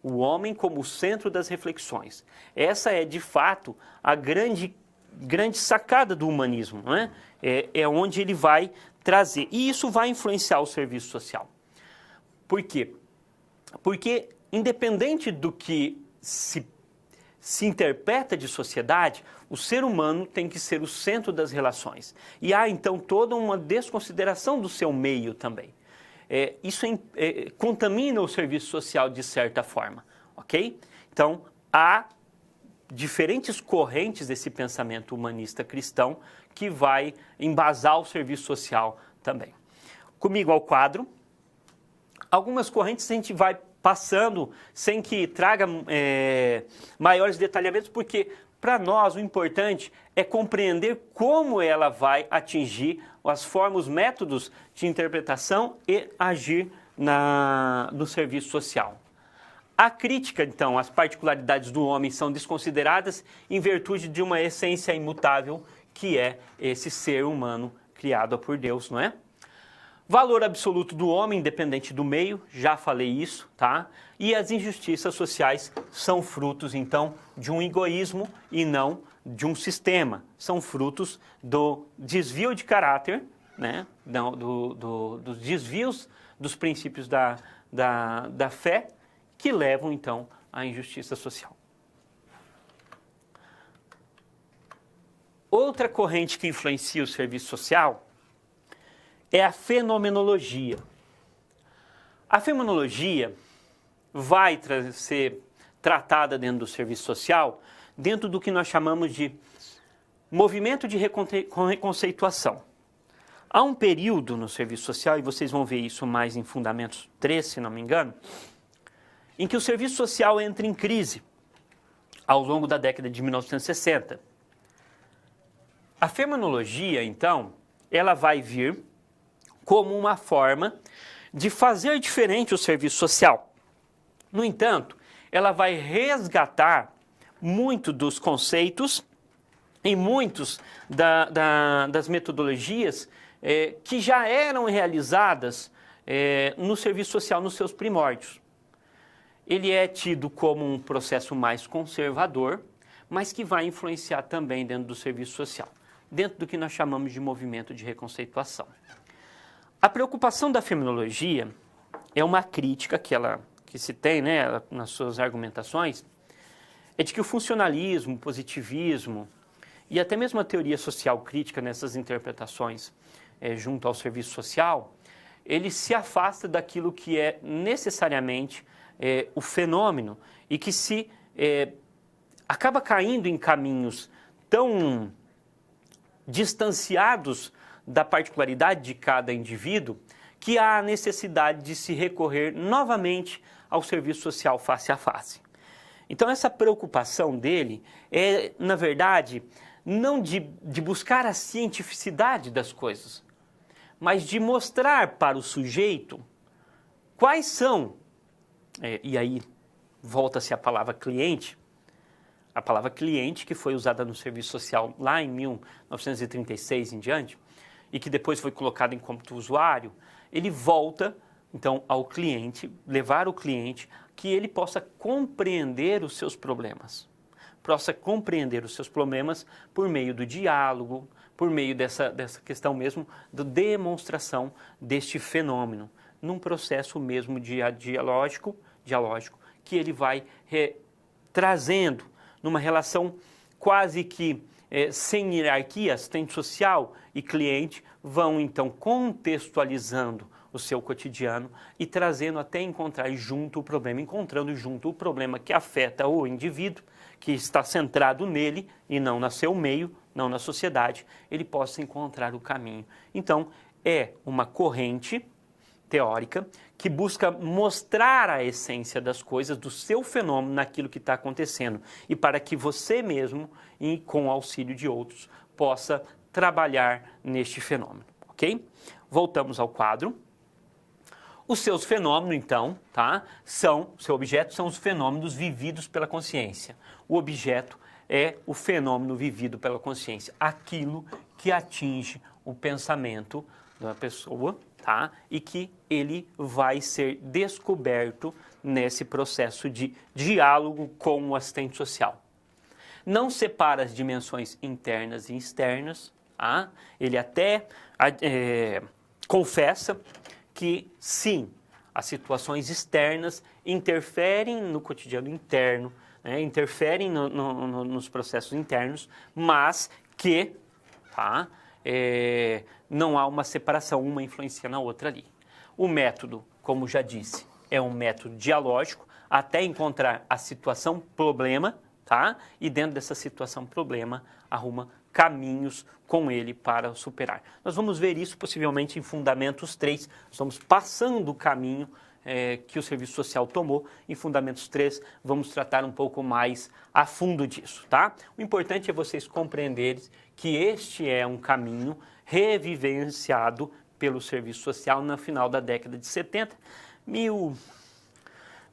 O homem como o centro das reflexões. Essa é, de fato, a grande sacada do humanismo, não é? É onde ele vai trazer. E isso vai influenciar o serviço social. Por quê? Porque, independente do que se interpreta de sociedade, o ser humano tem que ser o centro das relações. E há, então, toda uma desconsideração do seu meio também. Isso contamina o serviço social de certa forma, ok? Então, há diferentes correntes desse pensamento humanista cristão que vai embasar o serviço social também. Comigo ao quadro. Algumas correntes a gente vai passando sem que traga maiores detalhamentos, porque para nós o importante é compreender como ela vai atingir as formas, os métodos de interpretação e agir no serviço social. A crítica, então, às particularidades do homem são desconsideradas em virtude de uma essência imutável que é esse ser humano criado por Deus, não é? Valor absoluto do homem, independente do meio, já falei isso, tá? E as injustiças sociais são frutos, então, de um egoísmo e não de um sistema. São frutos do desvio de caráter, né? Dos desvios dos princípios da fé, que levam, então, à injustiça social. Outra corrente que influencia o serviço social é a fenomenologia. A fenomenologia vai ser tratada dentro do serviço social, dentro do que nós chamamos de movimento de reconceituação. Há um período no serviço social, e vocês vão ver isso mais em Fundamentos 3, se não me engano, em que o serviço social entra em crise ao longo da década de 1960. A fenomenologia, então, ela vai vir como uma forma de fazer diferente o serviço social. No entanto, ela vai resgatar muito dos conceitos e muitos das metodologias que já eram realizadas no serviço social nos seus primórdios. Ele é tido como um processo mais conservador, mas que vai influenciar também dentro do serviço social, dentro do que nós chamamos de movimento de reconceituação. A preocupação da fenomenologia é uma crítica que se tem, né, nas suas argumentações, é de que o funcionalismo, o positivismo e até mesmo a teoria social crítica nessas interpretações junto ao serviço social, ele se afasta daquilo que é necessariamente o fenômeno e que se acaba caindo em caminhos tão distanciados da particularidade de cada indivíduo que há a necessidade de se recorrer novamente ao serviço social face a face. Então essa preocupação dele é, na verdade, não de buscar a cientificidade das coisas, mas de mostrar para o sujeito quais são, e aí volta-se a palavra cliente que foi usada no serviço social lá em 1936 em diante, e que depois foi colocado em cômputo usuário, ele volta, então, ao cliente, levar o cliente, que ele possa compreender os seus problemas. Possa compreender os seus problemas por meio do diálogo, por meio dessa questão mesmo da demonstração deste fenômeno, num processo mesmo dialógico, que ele vai trazendo numa relação quase que sem hierarquia, assistente social e cliente vão então contextualizando o seu cotidiano e trazendo até encontrando junto o problema que afeta o indivíduo, que está centrado nele e não no seu meio, não na sociedade, ele possa encontrar o caminho. Então, é uma corrente teórica que busca mostrar a essência das coisas, do seu fenômeno naquilo que está acontecendo e para que você mesmo, e com o auxílio de outros, possa trabalhar neste fenômeno, ok? Voltamos ao quadro. Os seus fenômenos, então, seu objeto são os fenômenos vividos pela consciência. O objeto é o fenômeno vivido pela consciência, aquilo que atinge o pensamento da pessoa, e que ele vai ser descoberto nesse processo de diálogo com o assistente social. Não separa as dimensões internas e externas, ele até confessa que, sim, as situações externas interferem no cotidiano interno, interferem nos processos internos, mas que não há uma separação, uma influencia na outra ali. O método, como já disse, é um método dialógico até encontrar a situação problema, e dentro dessa situação problema arruma caminhos com ele para superar. Nós vamos ver isso possivelmente em Fundamentos 3, estamos passando o caminho que o serviço social tomou. Em Fundamentos 3, vamos tratar um pouco mais a fundo disso, tá? O importante é vocês compreenderem que este é um caminho revivenciado pelo serviço social no final da década de 70,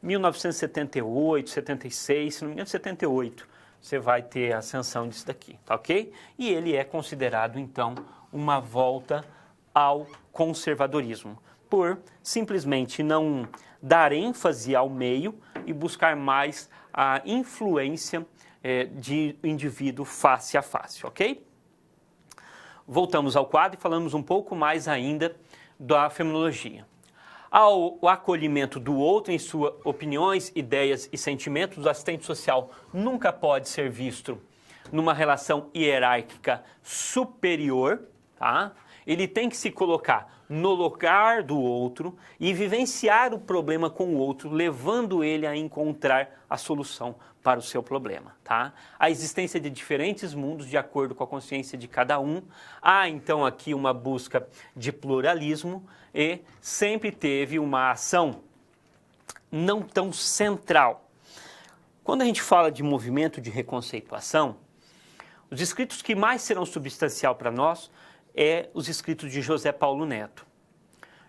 1978, 76, se não me engano, 78, você vai ter a ascensão disso daqui, tá ok? E ele é considerado, então, uma volta ao conservadorismo, por simplesmente não dar ênfase ao meio e buscar mais a influência de indivíduo face a face, ok? Voltamos ao quadro e falamos um pouco mais ainda da fenomenologia. Ao acolhimento do outro em suas opiniões, ideias e sentimentos, o assistente social nunca pode ser visto numa relação hierárquica superior, tá? Ele tem que se colocar no lugar do outro e vivenciar o problema com o outro, levando ele a encontrar a solução para o seu problema, tá? A existência de diferentes mundos de acordo com a consciência de cada um. Há, então, aqui uma busca de pluralismo e sempre teve uma ação não tão central. Quando a gente fala de movimento de reconceituação, os escritos que mais serão substancial para nós os escritos de José Paulo Neto.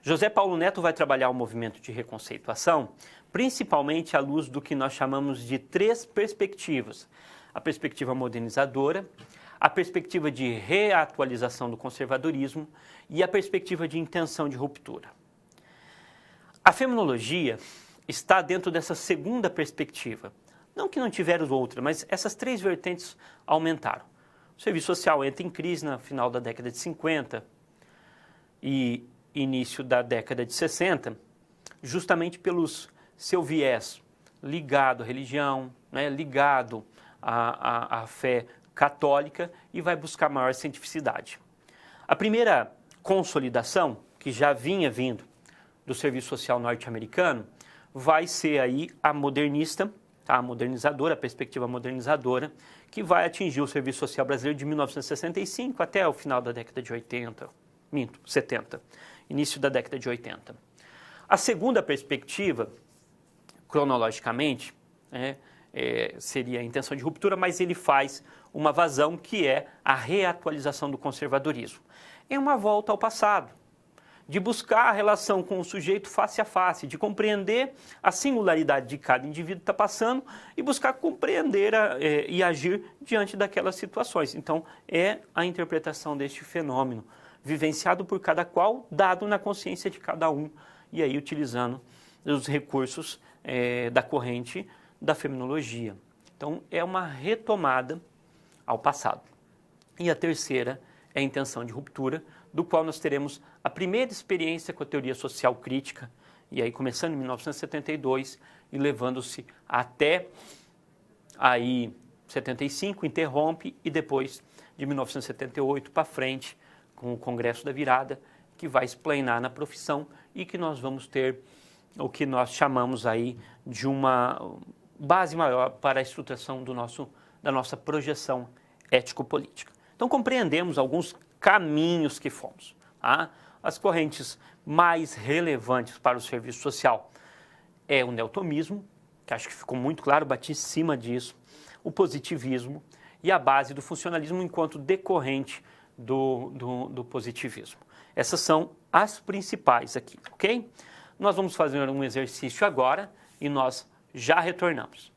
José Paulo Neto vai trabalhar o movimento de reconceituação principalmente à luz do que nós chamamos de 3 perspectivas. A perspectiva modernizadora, a perspectiva de reatualização do conservadorismo e a perspectiva de intenção de ruptura. A fenomenologia está dentro dessa segunda perspectiva. Não que não tiveram outra, mas essas 3 vertentes aumentaram. O serviço social entra em crise no final da década de 50 e início da década de 60, justamente pelos seu viés ligado à religião, né, ligado à fé católica, e vai buscar maior cientificidade. A primeira consolidação, que já vinha vindo do serviço social norte-americano, vai ser aí a modernista, a modernizadora, a perspectiva modernizadora, que vai atingir o serviço social brasileiro de 1965 até o final da década de 70, início da década de 80. A segunda perspectiva, cronologicamente, seria a intenção de ruptura, mas ele faz uma vazão que é a reatualização do conservadorismo. É uma volta ao passado, de buscar a relação com o sujeito face a face, de compreender a singularidade de cada indivíduo que está passando e buscar compreender e agir diante daquelas situações. Então, é a interpretação deste fenômeno, vivenciado por cada qual, dado na consciência de cada um, e aí utilizando os recursos da corrente da fenomenologia. Então, é uma retomada ao passado. E a terceira é a intenção de ruptura, do qual nós teremos a primeira experiência com a teoria social crítica, e aí começando em 1972 e levando-se até aí 75, interrompe, e depois de 1978 para frente, com o Congresso da Virada, que vai explanar na profissão e que nós vamos ter o que nós chamamos aí de uma base maior para a estruturação da nossa projeção ético-política. Então, compreendemos alguns caminhos que fomos. Tá? As correntes mais relevantes para o serviço social é o neotomismo, que acho que ficou muito claro, bati em cima disso, o positivismo e a base do funcionalismo enquanto decorrente do positivismo. Essas são as principais aqui, ok? Nós vamos fazer um exercício agora e nós já retornamos.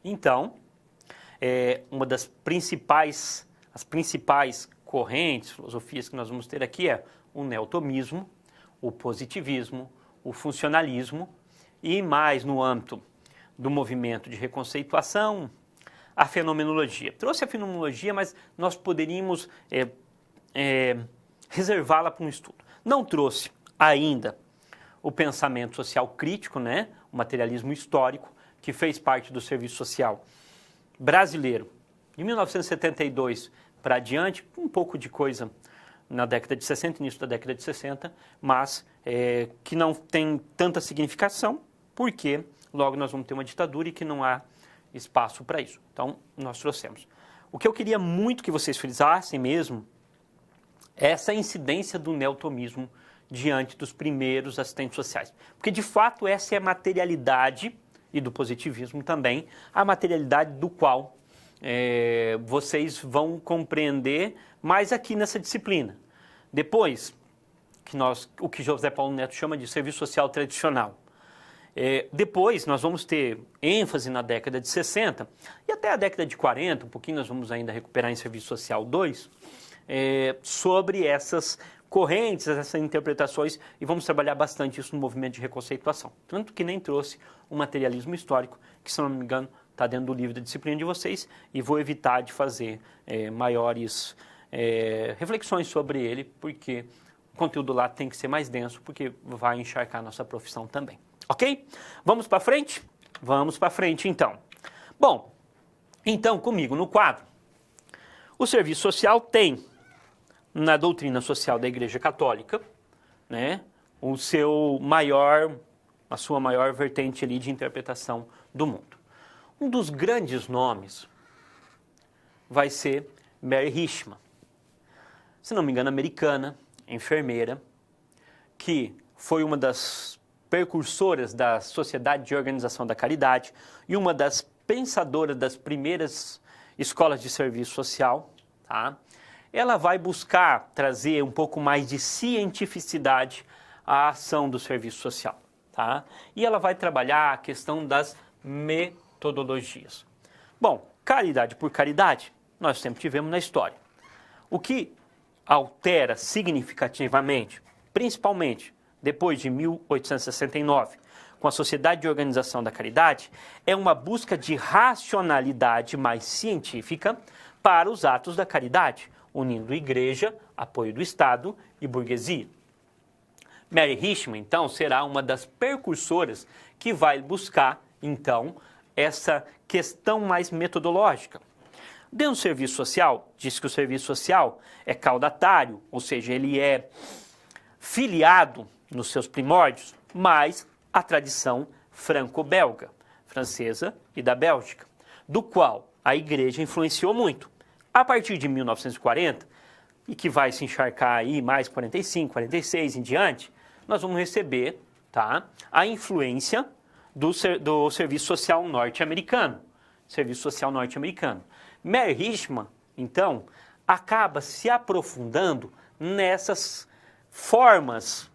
Então, uma das principais correntes, filosofias que nós vamos ter aqui é o neotomismo, o positivismo, o funcionalismo e mais no âmbito do movimento de reconceituação, a fenomenologia. Trouxe a fenomenologia, mas nós poderíamos reservá-la para um estudo. Não trouxe ainda o pensamento social crítico, né? O materialismo histórico, que fez parte do serviço social brasileiro de 1972 para adiante, um pouco de coisa na década de 60, início da década de 60, mas que não tem tanta significação, porque logo nós vamos ter uma ditadura e que não há espaço para isso. Então, nós trouxemos. O que eu queria muito que vocês frisassem mesmo é essa incidência do neotomismo diante dos primeiros assistentes sociais. Porque, de fato, essa é a materialidade, e do positivismo também, a materialidade do qual vocês vão compreender mais aqui nessa disciplina. Depois, o que José Paulo Neto chama de serviço social tradicional. Depois, nós vamos ter ênfase na década de 60 e até a década de 40, um pouquinho nós vamos ainda recuperar em Serviço Social 2, sobre essas correntes, essas interpretações, e vamos trabalhar bastante isso no movimento de reconceituação. Tanto que nem trouxe o materialismo histórico, que, se não me engano, está dentro do livro da disciplina de vocês, e vou evitar de fazer maiores reflexões sobre ele, porque o conteúdo lá tem que ser mais denso, porque vai encharcar a nossa profissão também. Ok? Vamos para frente? Vamos para frente, então. Bom, então, comigo no quadro, o serviço social tem, na doutrina social da Igreja Católica, né, a sua maior vertente ali de interpretação do mundo. Um dos grandes nomes vai ser Mary Richman, se não me engano, americana, enfermeira, que foi uma das precursoras da Sociedade de Organização da Caridade e uma das pensadoras das primeiras escolas de serviço social, tá? Ela vai buscar trazer um pouco mais de cientificidade à ação do serviço social, tá? E ela vai trabalhar a questão das metodologias. Bom, caridade por caridade, nós sempre tivemos na história. O que altera significativamente, principalmente depois de 1869, com a Sociedade de Organização da Caridade, é uma busca de racionalidade mais científica para os atos da caridade, unindo igreja, apoio do Estado e burguesia. Mary Richman, então, será uma das precursoras que vai buscar, então, essa questão mais metodológica. Dentro do serviço social, diz que o serviço social é caudatário, ou seja, ele é filiado nos seus primórdios, mas a tradição franco-belga, francesa e da Bélgica, do qual a igreja influenciou muito. A partir de 1940, e que vai se encharcar aí mais 45, 46 em diante, nós vamos receber, tá, a influência do serviço social norte-americano. Serviço social norte-americano. Mary Richman, então, acaba se aprofundando nessas formas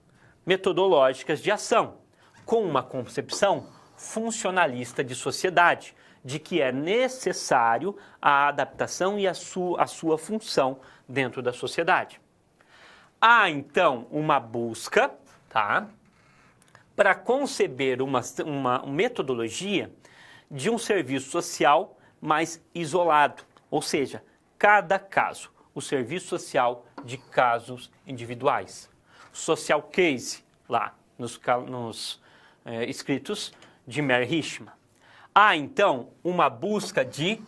metodológicas de ação, com uma concepção funcionalista de sociedade, de que é necessário a adaptação e a sua função dentro da sociedade. Há, então, uma busca, tá, para conceber uma metodologia de um serviço social mais isolado, ou seja, cada caso, o serviço social de casos individuais. Social case, lá nos escritos de Mary Richman. Há, então, uma busca de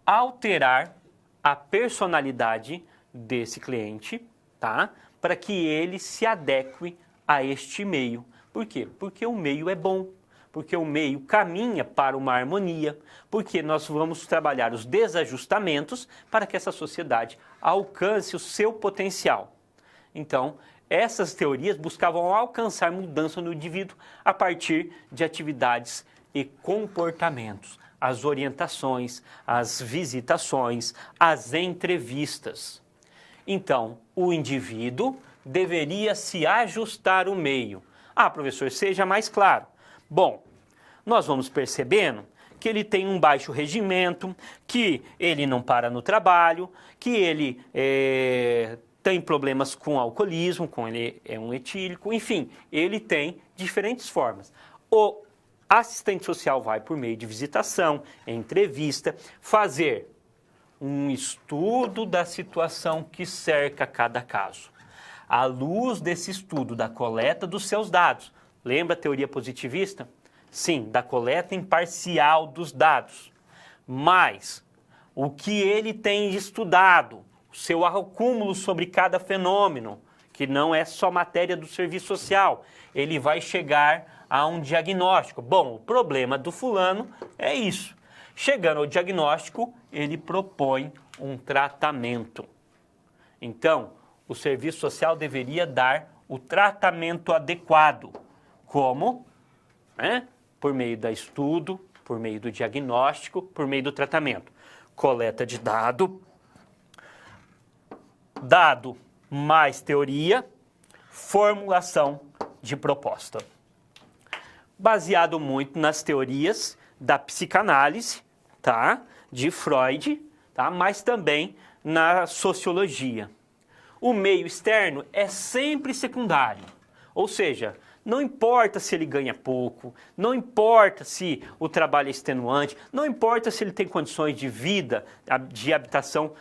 alterar a personalidade desse cliente, tá? Para que ele se adeque a este meio. Por quê? Porque o meio é bom, porque o meio caminha para uma harmonia, porque nós vamos trabalhar os desajustamentos para que essa sociedade alcance o seu potencial. Então, essas teorias buscavam alcançar mudança no indivíduo a partir de atividades e comportamentos, as orientações, as visitações, as entrevistas. Então, o indivíduo deveria se ajustar ao meio. Ah, professor, seja mais claro. Bom, nós vamos percebendo que ele tem um baixo regimento, que ele não para no trabalho, que ele tem problemas com alcoolismo, ele é um etílico, enfim, ele tem diferentes formas. O assistente social vai por meio de visitação, entrevista, fazer um estudo da situação que cerca cada caso. À luz desse estudo, da coleta dos seus dados, lembra a teoria positivista? Sim, da coleta imparcial dos dados. Mas o que ele tem estudado, o seu acúmulo sobre cada fenômeno, que não é só matéria do serviço social, ele vai chegar a um diagnóstico. Bom, o problema do fulano é isso. Chegando ao diagnóstico, ele propõe um tratamento. Então, o serviço social deveria dar o tratamento adequado. Como? Por meio do estudo, por meio do diagnóstico, por meio do tratamento. Coleta de dado mais teoria, formulação de proposta. Baseado muito nas teorias da psicanálise, tá? De Freud, tá? Mas também na sociologia. O meio externo é sempre secundário, ou seja, não importa se ele ganha pouco, não importa se o trabalho é extenuante, não importa se ele tem condições de vida, de habitação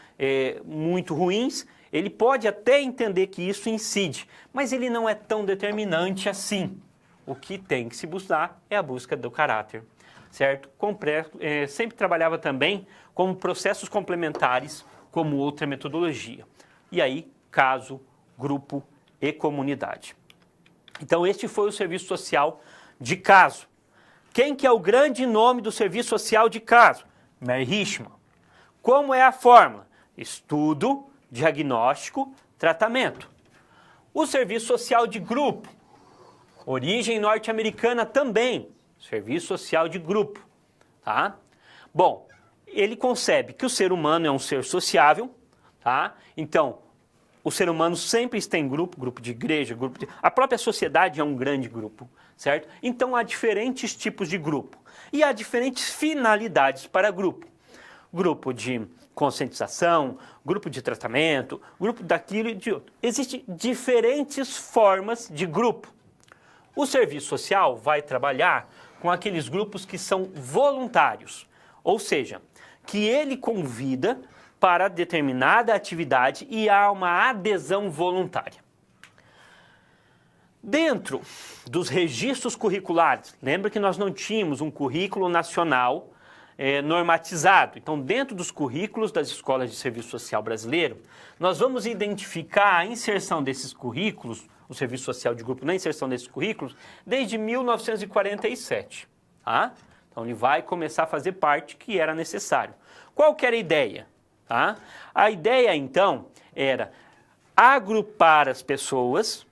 muito ruins, ele pode até entender que isso incide, mas ele não é tão determinante assim. O que tem que se buscar é a busca do caráter, certo? Sempre trabalhava também com processos complementares, como outra metodologia. E aí, caso, grupo e comunidade. Então, este foi o serviço social de caso. Quem que é o grande nome do serviço social de caso? Meyer-Richmann. Como é a fórmula? Estudo, diagnóstico, tratamento. O serviço social de grupo. Origem norte-americana também. Serviço social de grupo. Tá? Bom, ele concebe que o ser humano é um ser sociável. Tá? Então, o ser humano sempre está em grupo de igreja, a própria sociedade é um grande grupo, certo? Então há diferentes tipos de grupo e há diferentes finalidades para grupo. Grupo de conscientização, grupo de tratamento, grupo daquilo e de outro. Existem diferentes formas de grupo. O serviço social vai trabalhar com aqueles grupos que são voluntários, ou seja, que ele convida para determinada atividade e há uma adesão voluntária. Dentro dos registros curriculares, lembra que nós não tínhamos um currículo nacional normatizado. Então, dentro dos currículos das escolas de serviço social brasileiro, nós vamos identificar a inserção desses currículos, o serviço social de grupo na inserção desses currículos, desde 1947. Tá? Então, ele vai começar a fazer parte que era necessário. Qual que era a ideia? Tá? A ideia, então, era agrupar as pessoas,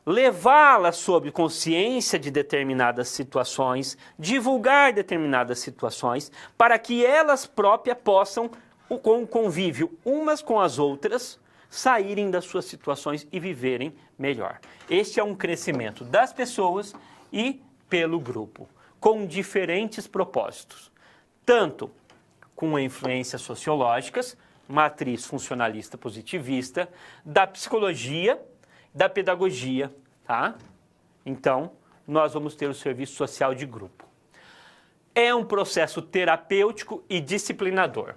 levá-las sob consciência de determinadas situações, divulgar determinadas situações, para que elas próprias possam, com o convívio umas com as outras, saírem das suas situações e viverem melhor. Este é um crescimento das pessoas e pelo grupo, com diferentes propósitos, tanto com influências sociológicas, matriz funcionalista positivista, da psicologia, da pedagogia, tá? Então, nós vamos ter o serviço social de grupo. É um processo terapêutico e disciplinador.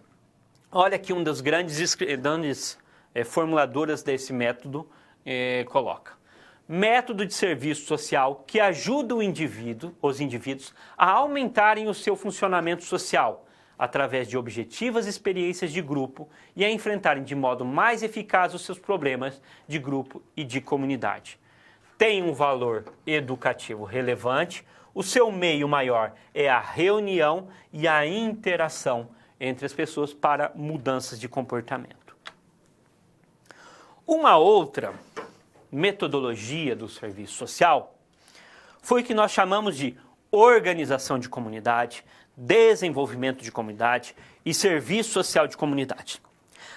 Olha que um das grandes formuladoras desse método coloca. Método de serviço social que ajuda os indivíduos a aumentarem o seu funcionamento social, através de objetivas experiências de grupo e a enfrentarem de modo mais eficaz os seus problemas de grupo e de comunidade. Tem um valor educativo relevante, o seu meio maior é a reunião e a interação entre as pessoas para mudanças de comportamento. Uma outra metodologia do serviço social foi o que nós chamamos de organização de comunidade, desenvolvimento de comunidade e serviço social de comunidade.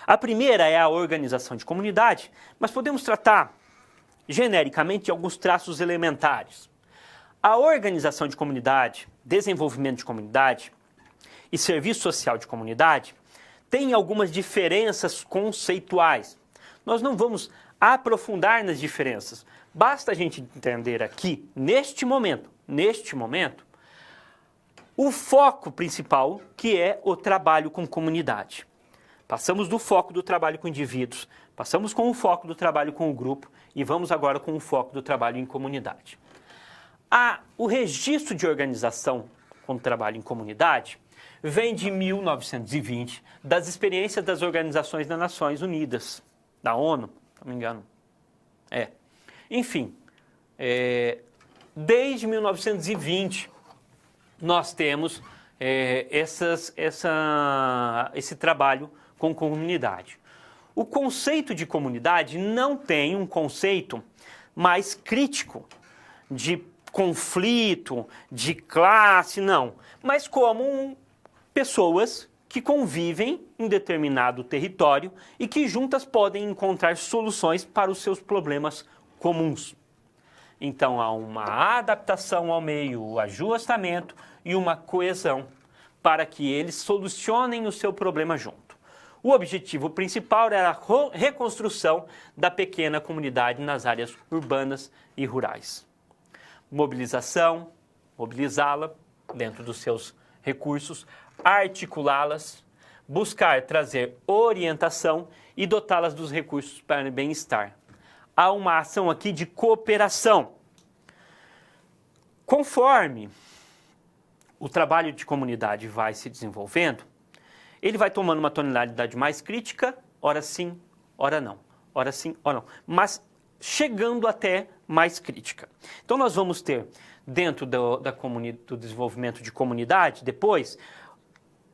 A primeira é a organização de comunidade, mas podemos tratar genericamente de alguns traços elementares. A organização de comunidade, desenvolvimento de comunidade, e serviço social de comunidade têm algumas diferenças conceituais. Nós não vamos aprofundar nas diferenças. Basta a gente entender aqui, neste momento, o foco principal, que é o trabalho com comunidade. Passamos do foco do trabalho com indivíduos, passamos com o foco do trabalho com o grupo e vamos agora com o foco do trabalho em comunidade. O registro de organização com trabalho em comunidade vem de 1920, das experiências das organizações das Nações Unidas, da ONU, se não me engano. Enfim, desde 1920 nós temos esse trabalho com comunidade. O conceito de comunidade não tem um conceito mais crítico de conflito, de classe, não, mas como pessoas que convivem em determinado território e que juntas podem encontrar soluções para os seus problemas comuns. Então há uma adaptação ao meio, o ajustamento e uma coesão para que eles solucionem o seu problema junto. O objetivo principal era a reconstrução da pequena comunidade nas áreas urbanas e rurais. Mobilizá-la dentro dos seus recursos, articulá-las, buscar trazer orientação e dotá-las dos recursos para o bem-estar. Há uma ação aqui de cooperação. Conforme o trabalho de comunidade vai se desenvolvendo, ele vai tomando uma tonalidade mais crítica, ora sim, ora não, ora sim, ora não, mas chegando até mais crítica. Então nós vamos ter, dentro do desenvolvimento de comunidade, depois,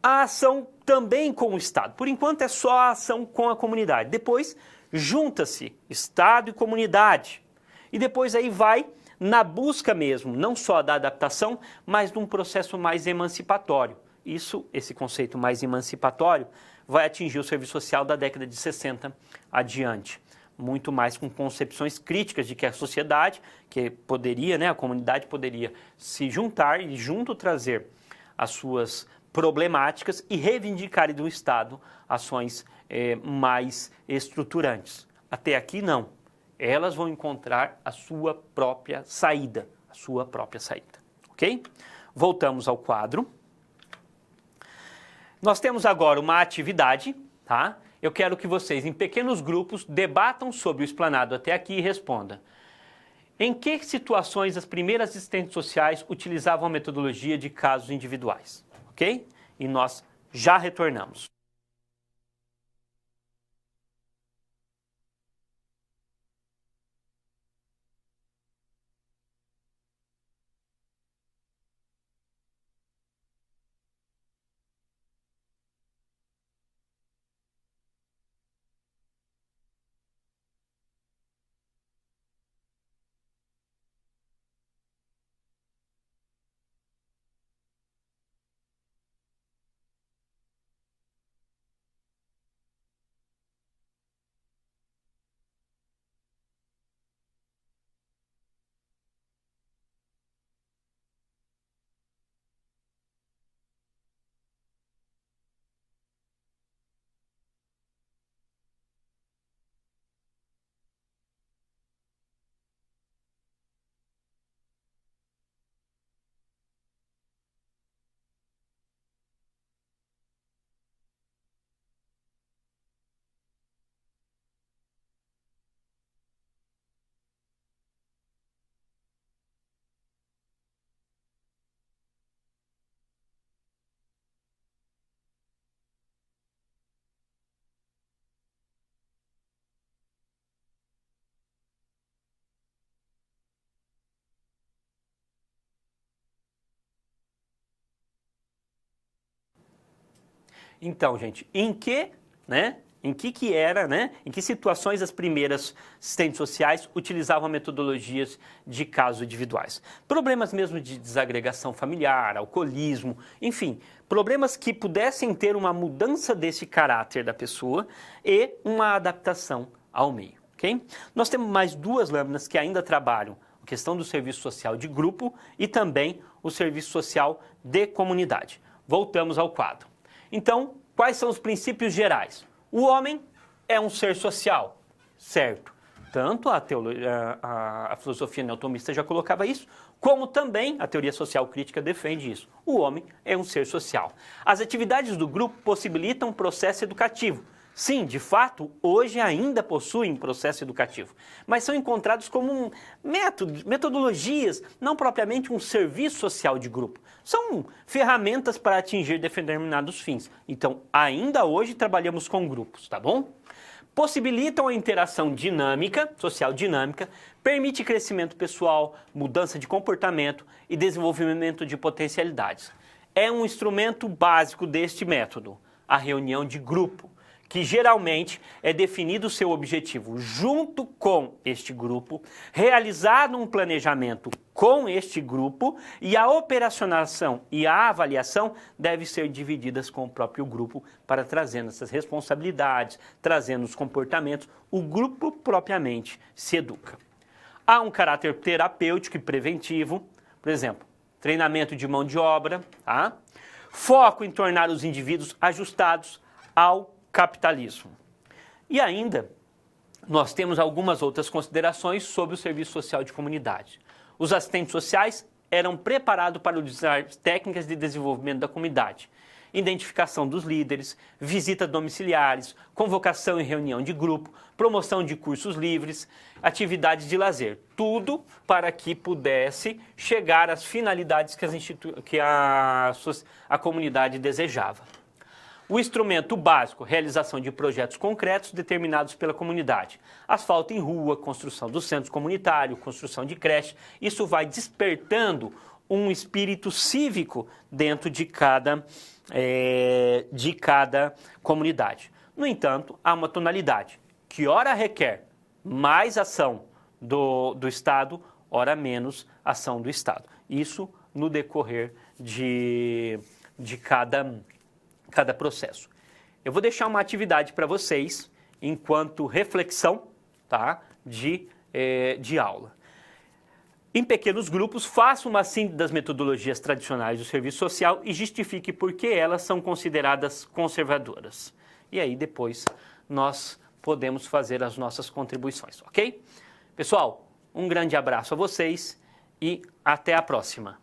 a ação também com o Estado. Por enquanto é só a ação com a comunidade. Depois, junta-se Estado e comunidade. E depois aí vai na busca mesmo, não só da adaptação, mas de um processo mais emancipatório. Esse conceito mais emancipatório, vai atingir o serviço social da década de 60 adiante. Muito mais com concepções críticas de que a sociedade, que poderia, a comunidade poderia se juntar e junto trazer as suas problemáticas e reivindicar do Estado ações mais estruturantes. Até aqui não. Elas vão encontrar a sua própria saída, ok? Voltamos ao quadro. Nós temos agora uma atividade, tá? Eu quero que vocês, em pequenos grupos, debatam sobre o explanado até aqui e respondam. Em que situações as primeiras assistentes sociais utilizavam a metodologia de casos individuais? Ok? E nós já retornamos. Então, gente, em que situações as primeiras assistentes sociais utilizavam metodologias de casos individuais? Problemas mesmo de desagregação familiar, alcoolismo, enfim, problemas que pudessem ter uma mudança desse caráter da pessoa e uma adaptação ao meio, ok? Nós temos mais duas lâminas que ainda trabalham a questão do serviço social de grupo e também o serviço social de comunidade. voltamos ao quadro. Então, quais são os princípios gerais? O homem é um ser social, certo? Tanto a filosofia neotomista já colocava isso, como também a teoria social crítica defende isso. O homem é um ser social. As atividades do grupo possibilitam um processo educativo. Sim, de fato, hoje ainda possuem processo educativo, mas são encontrados como metodologias, não propriamente um serviço social de grupo. São ferramentas para atingir determinados fins. Então, ainda hoje trabalhamos com grupos, tá bom? Possibilitam a interação dinâmica, social dinâmica, permite crescimento pessoal, mudança de comportamento e desenvolvimento de potencialidades. É um instrumento básico deste método, a reunião de grupo, que geralmente é definido o seu objetivo junto com este grupo, realizado um planejamento com este grupo e a operacionalização e a avaliação devem ser divididas com o próprio grupo para trazendo essas responsabilidades, trazendo os comportamentos, o grupo propriamente se educa. Há um caráter terapêutico e preventivo, por exemplo, treinamento de mão de obra, tá? Foco em tornar os indivíduos ajustados ao capitalismo. E ainda, nós temos algumas outras considerações sobre o serviço social de comunidade. Os assistentes sociais eram preparados para utilizar técnicas de desenvolvimento da comunidade, identificação dos líderes, visitas domiciliares, convocação e reunião de grupo, promoção de cursos livres, atividades de lazer. Tudo para que pudesse chegar às finalidades que a comunidade desejava. O instrumento básico, realização de projetos concretos determinados pela comunidade. Asfalto em rua, construção do centro comunitário, construção de creche. Isso vai despertando um espírito cívico dentro de cada comunidade. No entanto, há uma tonalidade que ora requer mais ação do Estado, ora menos ação do Estado. Isso no decorrer de cada processo. Eu vou deixar uma atividade para vocês enquanto reflexão, tá, de aula. Em pequenos grupos, faça uma síntese das metodologias tradicionais do serviço social e justifique por que elas são consideradas conservadoras. E aí depois nós podemos fazer as nossas contribuições, ok? Pessoal, um grande abraço a vocês e até a próxima.